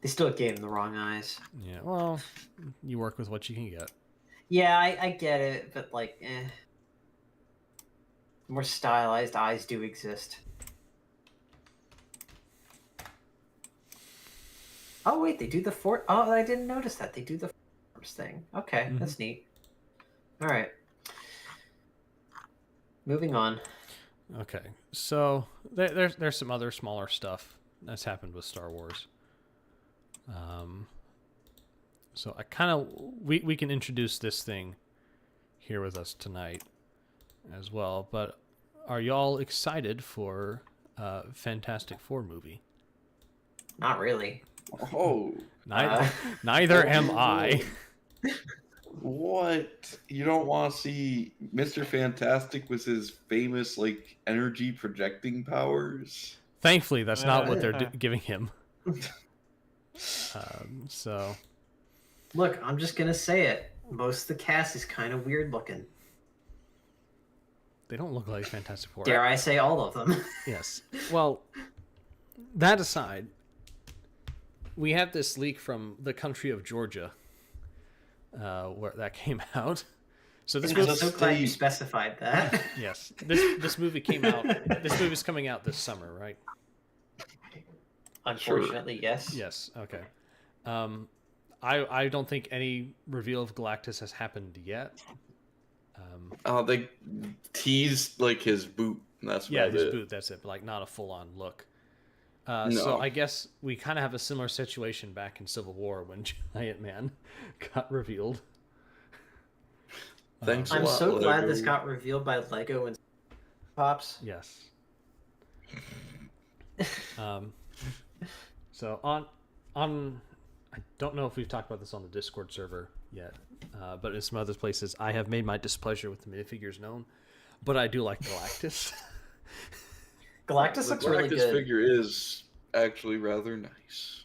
Speaker 4: They still gave him the wrong eyes.
Speaker 2: yeah, well, you work with what you can get.
Speaker 4: Yeah, I get it, but like, more stylized eyes do exist. Oh wait, they do the fort. Oh, I didn't notice that they do the force thing. Okay, that's neat. All right, moving on.
Speaker 2: Okay, so there's some other smaller stuff that's happened with Star Wars. So I kind of we can introduce this thing here with us tonight as well. But are y'all excited for Fantastic Four movie?
Speaker 4: Not really.
Speaker 3: Oh,
Speaker 2: Neither am I.
Speaker 3: what? You don't want to see Mr. Fantastic with his famous like energy projecting powers?
Speaker 2: Thankfully, that's not what they're giving him. So
Speaker 4: Look, I'm just gonna say it. Most of the cast is kind of weird looking.
Speaker 2: they don't look like Fantastic Four.
Speaker 4: Dare I say all of them?
Speaker 2: Yes. Well, that aside, we have this leak from the country of Georgia, where that came out. So this
Speaker 4: I'm
Speaker 2: was
Speaker 4: so glad you specified that.
Speaker 2: yes. This movie came out. This movie's coming out this summer, right?
Speaker 4: Unfortunately, yes.
Speaker 2: Yes. Okay. I don't think any reveal of Galactus has happened yet.
Speaker 3: They teased like his boot. And that's
Speaker 2: Yeah,
Speaker 3: about
Speaker 2: his
Speaker 3: it.
Speaker 2: boot. That's it. But like not a full-on look.
Speaker 3: No.
Speaker 2: So I guess we kind of have a similar situation back in Civil War when Giant Man got revealed.
Speaker 3: Thanks a
Speaker 4: I'm
Speaker 3: lot,
Speaker 4: so glad
Speaker 3: Lego.
Speaker 4: this got revealed by Lego and Pops.
Speaker 2: Yes. So on I don't know if we've talked about this on the Discord server yet, but in some other places, I have made my displeasure with the minifigures known, but I do like Galactus.
Speaker 4: Galactus
Speaker 3: The
Speaker 4: looks really
Speaker 3: Galactus
Speaker 4: good.
Speaker 3: figure is actually rather nice.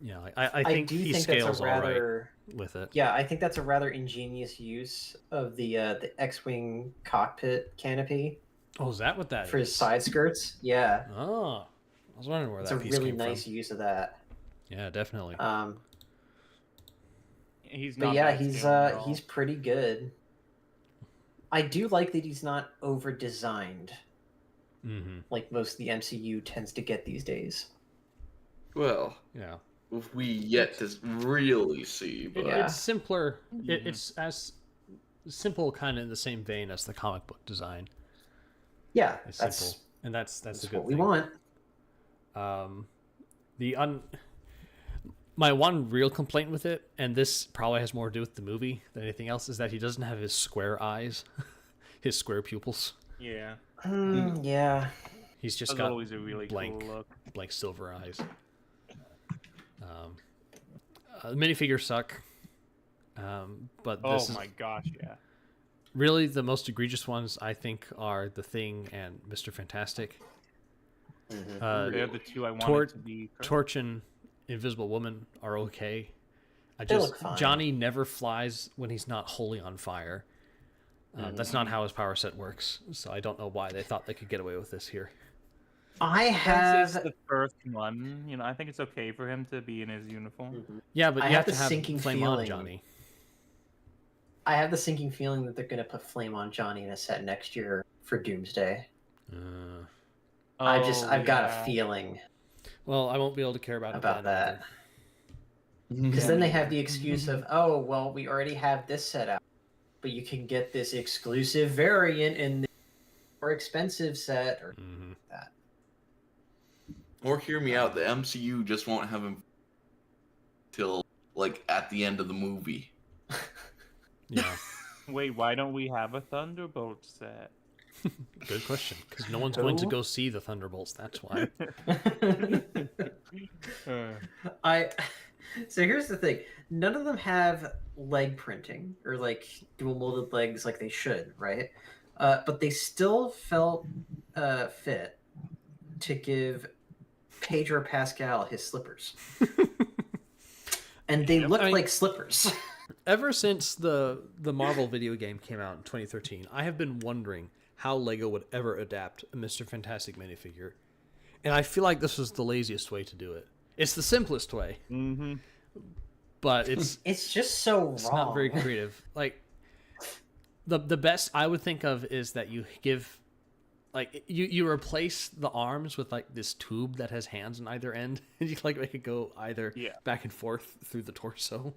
Speaker 2: Yeah, I think he
Speaker 4: think
Speaker 2: scales
Speaker 4: that's a rather
Speaker 2: all right with it.
Speaker 4: yeah, I think that's a rather ingenious use of the X-wing cockpit canopy
Speaker 2: Oh, is that what that
Speaker 4: for
Speaker 2: is?
Speaker 4: his side skirts. Yeah,
Speaker 2: Oh, I was wondering where
Speaker 4: it's
Speaker 2: that
Speaker 4: a
Speaker 2: piece
Speaker 4: really
Speaker 2: came
Speaker 4: nice
Speaker 2: from.
Speaker 4: use of that.
Speaker 2: Yeah, definitely.
Speaker 5: He's
Speaker 4: But
Speaker 5: not
Speaker 4: yeah,
Speaker 5: bad
Speaker 4: he's
Speaker 5: scaling at all.
Speaker 4: he's pretty good. I do like that he's not over designed
Speaker 2: Mm-hmm.
Speaker 4: like most of the MCU tends to get these days.
Speaker 3: Well,
Speaker 2: Yeah.
Speaker 3: we yet to really see, but
Speaker 4: Yeah.
Speaker 2: It's simpler. It's as simple, kind of in the same vein as the comic book design.
Speaker 4: Yeah,
Speaker 2: It's
Speaker 4: that's
Speaker 2: simple, and that's a good
Speaker 4: what we
Speaker 2: thing.
Speaker 4: want.
Speaker 2: My one real complaint with it, and this probably has more to do with the movie than anything else, is that he doesn't have his square eyes, his square pupils.
Speaker 5: Yeah,
Speaker 4: Yeah.
Speaker 2: He's just
Speaker 5: that's
Speaker 2: got
Speaker 5: always a really
Speaker 2: blank,
Speaker 5: cool look.
Speaker 2: blank silver eyes. The minifigures suck, but
Speaker 5: Oh
Speaker 2: this is
Speaker 5: my gosh, yeah.
Speaker 2: really the most egregious ones. I think are the Thing and Mr. Fantastic.
Speaker 5: They're the two I wanted
Speaker 2: Torch,
Speaker 5: to be.
Speaker 2: Torch and Invisible Woman are okay.
Speaker 4: They look fine.
Speaker 2: Johnny never flies when he's not wholly on fire. That's not how his power set works. So I don't know why they thought they could get away with this here.
Speaker 4: I
Speaker 5: Since
Speaker 4: have
Speaker 5: it's the first one, I think it's okay for him to be in his uniform.
Speaker 2: Yeah, but
Speaker 4: I
Speaker 2: you
Speaker 4: have
Speaker 2: have to
Speaker 4: the
Speaker 2: have
Speaker 4: sinking
Speaker 2: Flame On
Speaker 4: feeling-
Speaker 2: Johnny.
Speaker 4: I have the sinking feeling that they're gonna put Flame on Johnny in a set next year for Doomsday. I've got a feeling
Speaker 2: Well, I won't be able to care about
Speaker 4: about that.
Speaker 2: either.
Speaker 4: Because then they have the excuse of, oh, well, we already have this set out, but you can get this exclusive variant in the more expensive set or that.
Speaker 3: or hear me out. The MCU just won't have him till like at the end of the movie.
Speaker 2: Yeah,
Speaker 5: Wait, why don't we have a Thunderbolt set?
Speaker 2: good question. Because no one's going to go see the Thunderbolts. That's why.
Speaker 4: So here's the thing: none of them have leg printing or like dual molded legs like they should, right? But they still felt fit to give Pedro Pascal his slippers, and they look like slippers.
Speaker 2: Ever since the Marvel video game came out in 2013, I have been wondering how LEGO would ever adapt a Mr. Fantastic minifigure. And I feel like this was the laziest way to do it. It's the simplest way.
Speaker 5: Mm-hmm.
Speaker 2: But it's
Speaker 4: just so wrong.
Speaker 2: it's not very creative. Like the best I would think of is that you give like you replace the arms with like this tube that has hands on either end, and you like make it go either back and forth through the torso.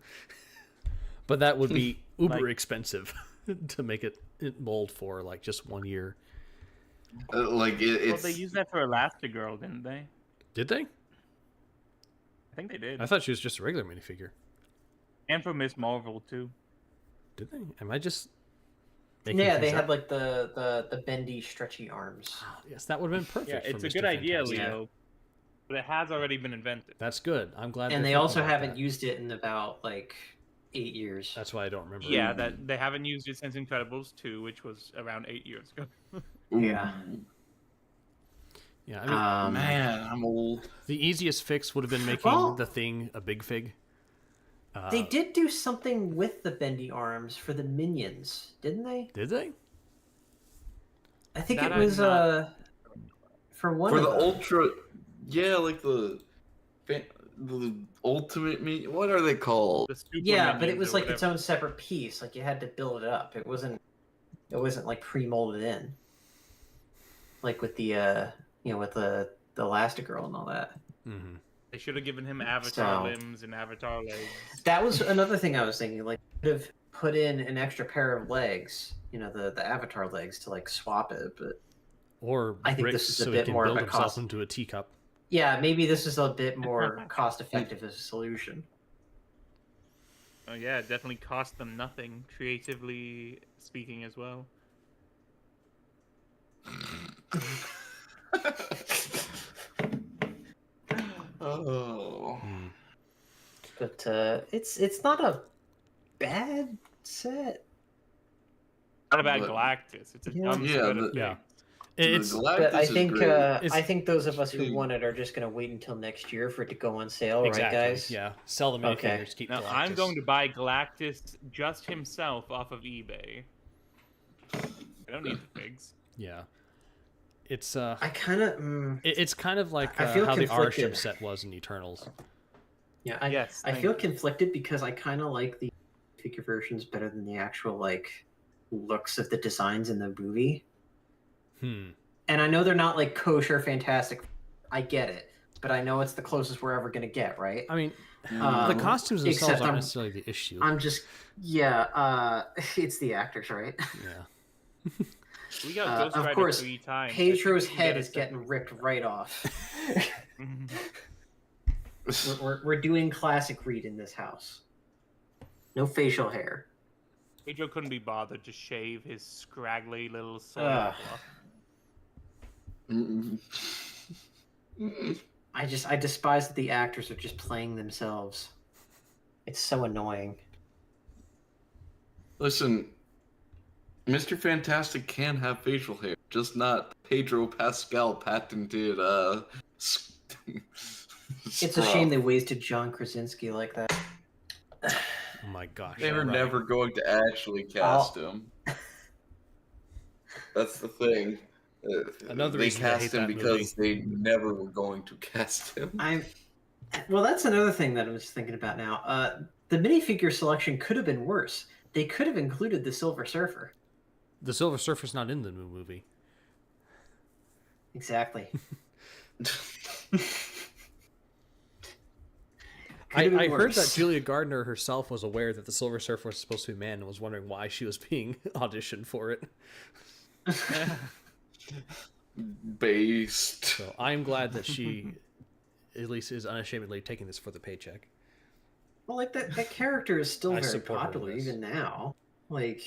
Speaker 2: But that would be uber expensive to make it mold for like just 1 year.
Speaker 5: Well, they used that for Elastigirl, didn't they?
Speaker 2: Did they?
Speaker 5: I think they did.
Speaker 2: I thought she was just a regular minifigure.
Speaker 5: And for Miss Marvel too.
Speaker 2: Did they? Am I just making
Speaker 4: Yeah,
Speaker 2: things
Speaker 4: they
Speaker 2: up?
Speaker 4: had like the bendy, stretchy arms.
Speaker 2: Yes, that would have been perfect.
Speaker 5: Yeah, it's
Speaker 2: for
Speaker 5: a
Speaker 2: Mr.
Speaker 5: good idea,
Speaker 2: Fantastic.
Speaker 5: Leo. But it has already been invented.
Speaker 2: That's good. I'm glad.
Speaker 4: And
Speaker 2: they're
Speaker 4: they
Speaker 2: thinking
Speaker 4: also
Speaker 2: about
Speaker 4: haven't
Speaker 2: that.
Speaker 4: used it in about like 8 years.
Speaker 2: That's why I don't remember.
Speaker 5: Yeah, that they haven't used it since Incredibles 2, which was around 8 years ago.
Speaker 4: Yeah.
Speaker 2: Yeah, I mean,
Speaker 3: Man, I'm old.
Speaker 2: the easiest fix would have been making
Speaker 4: Well-
Speaker 2: the Thing a big fig.
Speaker 4: They did do something with the bendy arms for the minions, didn't they?
Speaker 2: Did they?
Speaker 4: I think
Speaker 5: That
Speaker 4: it
Speaker 5: I'm
Speaker 4: was
Speaker 5: not-
Speaker 4: for one
Speaker 3: For
Speaker 4: of
Speaker 3: the
Speaker 4: them.
Speaker 3: ultra, yeah, like the ultimate me. What are they called?
Speaker 5: The super
Speaker 4: Yeah, but it
Speaker 5: minions
Speaker 4: was
Speaker 5: or
Speaker 4: like its
Speaker 5: whatever.
Speaker 4: own separate piece. Like you had to build it up. It wasn't like pre-molded in. Like with the with the Elastigirl and all that.
Speaker 2: Mm-hmm.
Speaker 5: They should have given him avatar
Speaker 4: So-
Speaker 5: limbs and avatar legs.
Speaker 4: That was another thing I was thinking. Like, could have put in an extra pair of legs, the avatar legs to like swap it. But
Speaker 2: Or
Speaker 4: I think
Speaker 2: bricks
Speaker 4: this is a
Speaker 2: so
Speaker 4: bit
Speaker 2: he can
Speaker 4: more of
Speaker 2: build
Speaker 4: a
Speaker 2: himself
Speaker 4: cost-
Speaker 2: into a teacup.
Speaker 4: yeah, maybe this is a bit more cost-effective as a solution.
Speaker 5: Oh yeah, it definitely cost them nothing, creatively speaking as well.
Speaker 3: Oh.
Speaker 2: Hmm.
Speaker 4: But it's not a bad set.
Speaker 5: Not about
Speaker 3: But-
Speaker 5: Galactus. It's a
Speaker 4: Yeah.
Speaker 5: dumb
Speaker 3: Yeah,
Speaker 5: set
Speaker 3: the-
Speaker 5: of
Speaker 2: Yeah.
Speaker 5: things.
Speaker 2: It's
Speaker 3: Galactus
Speaker 4: But I
Speaker 3: is
Speaker 4: think
Speaker 3: great.
Speaker 4: I think those of us who
Speaker 3: Dude.
Speaker 4: want it are just going to wait until next year for it to go on sale,
Speaker 2: exactly,
Speaker 4: right, guys?
Speaker 2: yeah. Sell the
Speaker 4: Okay.
Speaker 2: minifigures, keep
Speaker 5: Now
Speaker 2: Galactus.
Speaker 5: I'm going to buy Galactus just himself off of eBay. I don't need the figs.
Speaker 2: Yeah. It's
Speaker 4: I kind of
Speaker 2: it's kind of like
Speaker 4: I feel
Speaker 2: how the
Speaker 4: conflicted.
Speaker 2: Arsham set was in Eternals.
Speaker 4: yeah,
Speaker 5: Yes,
Speaker 4: I
Speaker 5: thank
Speaker 4: feel
Speaker 5: you.
Speaker 4: conflicted because I kind of like the figure versions better than the actual like looks of the designs in the movie. And I know they're not like kosher fantastic. I get it, but I know it's the closest we're ever going to get, right?
Speaker 2: I mean,
Speaker 3: Um,
Speaker 2: the costumes themselves
Speaker 4: except
Speaker 2: aren't
Speaker 4: I'm-
Speaker 2: necessarily the issue.
Speaker 4: I'm just it's the actors, right?
Speaker 2: Yeah.
Speaker 5: We got Ghost
Speaker 4: of
Speaker 5: Rider
Speaker 4: course,
Speaker 5: 3 times.
Speaker 4: Pedro's
Speaker 5: I think we
Speaker 4: head
Speaker 5: can
Speaker 4: is
Speaker 5: get
Speaker 4: getting ripped right off.
Speaker 5: a
Speaker 4: we're doing classic Reed in this house. No facial hair.
Speaker 5: Pedro couldn't be bothered to shave his scraggly little soil
Speaker 4: Ugh.
Speaker 5: block.
Speaker 3: Mm-mm.
Speaker 4: I despise that the actors are just playing themselves. It's so annoying.
Speaker 3: Listen, Mr. Fantastic can have facial hair, just not Pedro Pascal patented.
Speaker 4: It's a shame they wasted John Krasinski like that.
Speaker 2: Oh my gosh.
Speaker 3: They were
Speaker 2: alright.
Speaker 3: never going to actually cast him. That's the thing.
Speaker 2: Another
Speaker 3: they
Speaker 2: reason I
Speaker 3: cast
Speaker 2: hate
Speaker 3: him
Speaker 2: that
Speaker 3: because they never were going to cast him.
Speaker 4: Well, that's another thing that I'm just thinking about now. The minifigure selection could have been worse. They could have included the Silver Surfer.
Speaker 2: The Silver Surfer's not in the new movie.
Speaker 4: Exactly.
Speaker 2: I
Speaker 4: Could've been
Speaker 2: heard that
Speaker 4: worse.
Speaker 2: Julia Gardner herself was aware that the Silver Surfer was supposed to be a man and was wondering why she was being auditioned for it.
Speaker 3: Based.
Speaker 2: So I'm glad that she at least is unashamedly taking this for the paycheck.
Speaker 4: Well, like that character is still
Speaker 2: I
Speaker 4: very
Speaker 2: support her in
Speaker 4: popular
Speaker 2: this.
Speaker 4: even now. Like,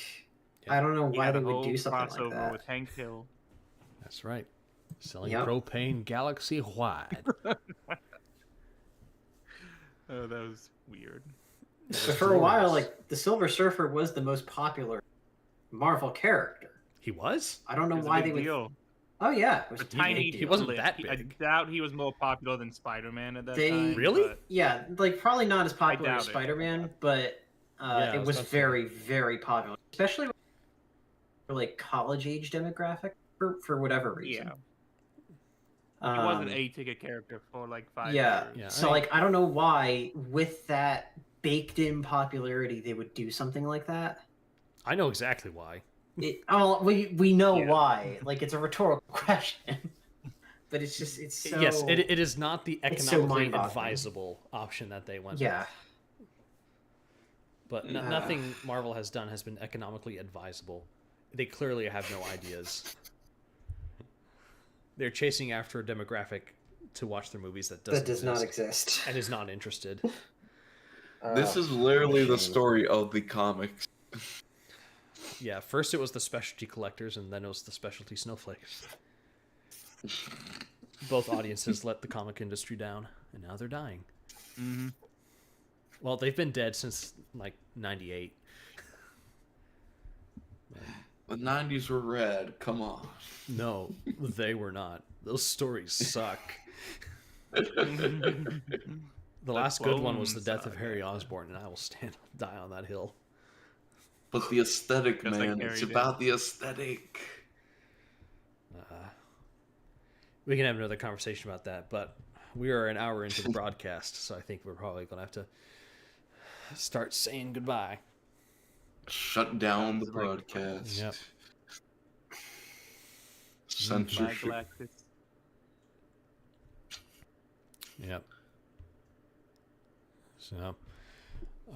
Speaker 2: Yeah.
Speaker 4: I don't know
Speaker 5: He
Speaker 4: why
Speaker 5: had
Speaker 4: they
Speaker 5: a
Speaker 4: would
Speaker 5: whole
Speaker 4: do something
Speaker 5: crossover
Speaker 4: like that.
Speaker 5: with Hank Hill.
Speaker 2: That's right. Selling
Speaker 4: Yep.
Speaker 2: propane galaxy wide.
Speaker 5: Oh, that was weird.
Speaker 4: But for a while, like the Silver Surfer was the most popular Marvel character.
Speaker 2: He was?
Speaker 4: I don't know
Speaker 5: It was a
Speaker 4: why
Speaker 5: big
Speaker 4: they would.
Speaker 5: deal.
Speaker 4: Oh yeah, it was
Speaker 5: A
Speaker 4: a
Speaker 5: tiny
Speaker 4: big deal.
Speaker 2: he wasn't
Speaker 5: blip.
Speaker 2: that
Speaker 5: I
Speaker 2: big.
Speaker 5: doubt he was more popular than Spider-Man at that
Speaker 4: They-
Speaker 5: time.
Speaker 2: Really?
Speaker 5: but-
Speaker 4: Yeah, like probably not as popular
Speaker 5: doubt
Speaker 4: as
Speaker 5: it.
Speaker 4: Spider-Man, but
Speaker 2: Yeah, I
Speaker 4: it
Speaker 2: was
Speaker 4: was
Speaker 2: about to say.
Speaker 4: very, very popular, especially for like college age demographic for whatever reason.
Speaker 5: Yeah, he was an
Speaker 4: Um,
Speaker 5: A-ticket character for like 5
Speaker 4: Yeah.
Speaker 5: years.
Speaker 2: Yeah,
Speaker 4: So like I don't know why with that baked in popularity they would do something like that.
Speaker 2: I know exactly why.
Speaker 4: We know
Speaker 5: Yeah.
Speaker 4: why. Like it's a rhetorical question. But it's just it's so
Speaker 2: Yes, it is not the
Speaker 4: it's so
Speaker 2: economically
Speaker 4: mind-boggling.
Speaker 2: advisable option that they went
Speaker 4: yeah.
Speaker 2: with. But
Speaker 4: Yeah.
Speaker 2: nothing Marvel has done has been economically advisable. They clearly have no ideas. They're chasing after a demographic to watch their movies that doesn't
Speaker 4: That does not
Speaker 2: exist
Speaker 4: exist.
Speaker 2: and is not interested.
Speaker 3: This is literally the
Speaker 4: shame.
Speaker 3: story of the comics.
Speaker 2: Yeah, first it was the specialty collectors, and then it was the specialty snowflakes. Both audiences let the comic industry down, and now they're dying.
Speaker 5: hmm
Speaker 2: Well, they've been dead since like '98.
Speaker 3: The 90s were rad. Come on.
Speaker 2: No, they were not. Those stories suck. The last good one was the death of Harry Osborn, and I will die on that hill.
Speaker 3: But the aesthetic,
Speaker 5: Just like
Speaker 3: man.
Speaker 5: Harry
Speaker 3: It's
Speaker 5: did.
Speaker 3: about the aesthetic.
Speaker 2: We can have another conversation about that, but we are an hour into the broadcast, so I think we're probably going to have to start saying goodbye.
Speaker 3: Shut down the
Speaker 5: Sounds like-
Speaker 3: broadcast.
Speaker 2: Yep.
Speaker 5: My
Speaker 3: Censorship.
Speaker 5: Galactus.
Speaker 2: Yep. So,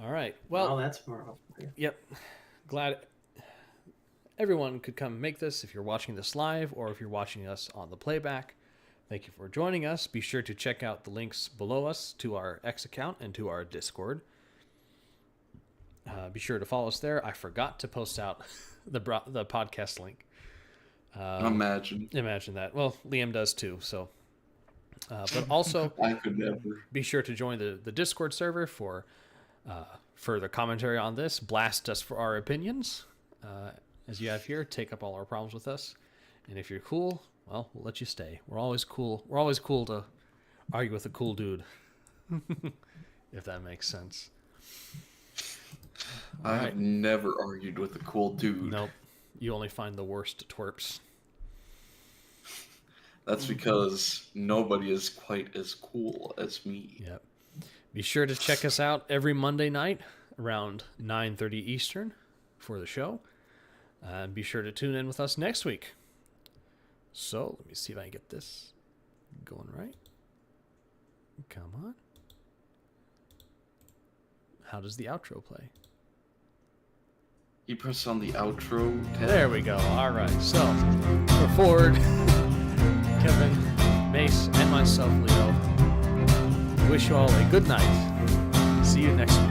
Speaker 2: all right.
Speaker 4: Well,
Speaker 2: Well,
Speaker 4: that's more helpful.
Speaker 2: yep. Glad everyone could come make this if you're watching this live or if you're watching us on the playback. Thank you for joining us. Be sure to check out the links below us to our X account and to our Discord. Be sure to follow us there. I forgot to post out the podcast link.
Speaker 3: Imagine.
Speaker 2: Imagine that. Well, Liam does too. So, but also
Speaker 3: I could never.
Speaker 2: be sure to join the Discord server for further commentary on this. Blast us for our opinions, as you have here. Take up all our problems with us, and if you're cool, well, we'll let you stay. We're always cool. We're always cool to argue with a cool dude, if that makes sense.
Speaker 3: I have never argued with a cool dude.
Speaker 2: Nope. You only find the worst twerps.
Speaker 3: That's because nobody is quite as cool as me.
Speaker 2: Yep. Be sure to check us out every Monday night around 9:30 Eastern for the show. And be sure to tune in with us next week. So, let me see if I can get this going right. Come on. How does the outro play?
Speaker 3: You press on the outro tab.
Speaker 2: There we go. All right. So, for Ford, Kevin, Mace, and myself, Leo, we wish you all a good night. See you next week.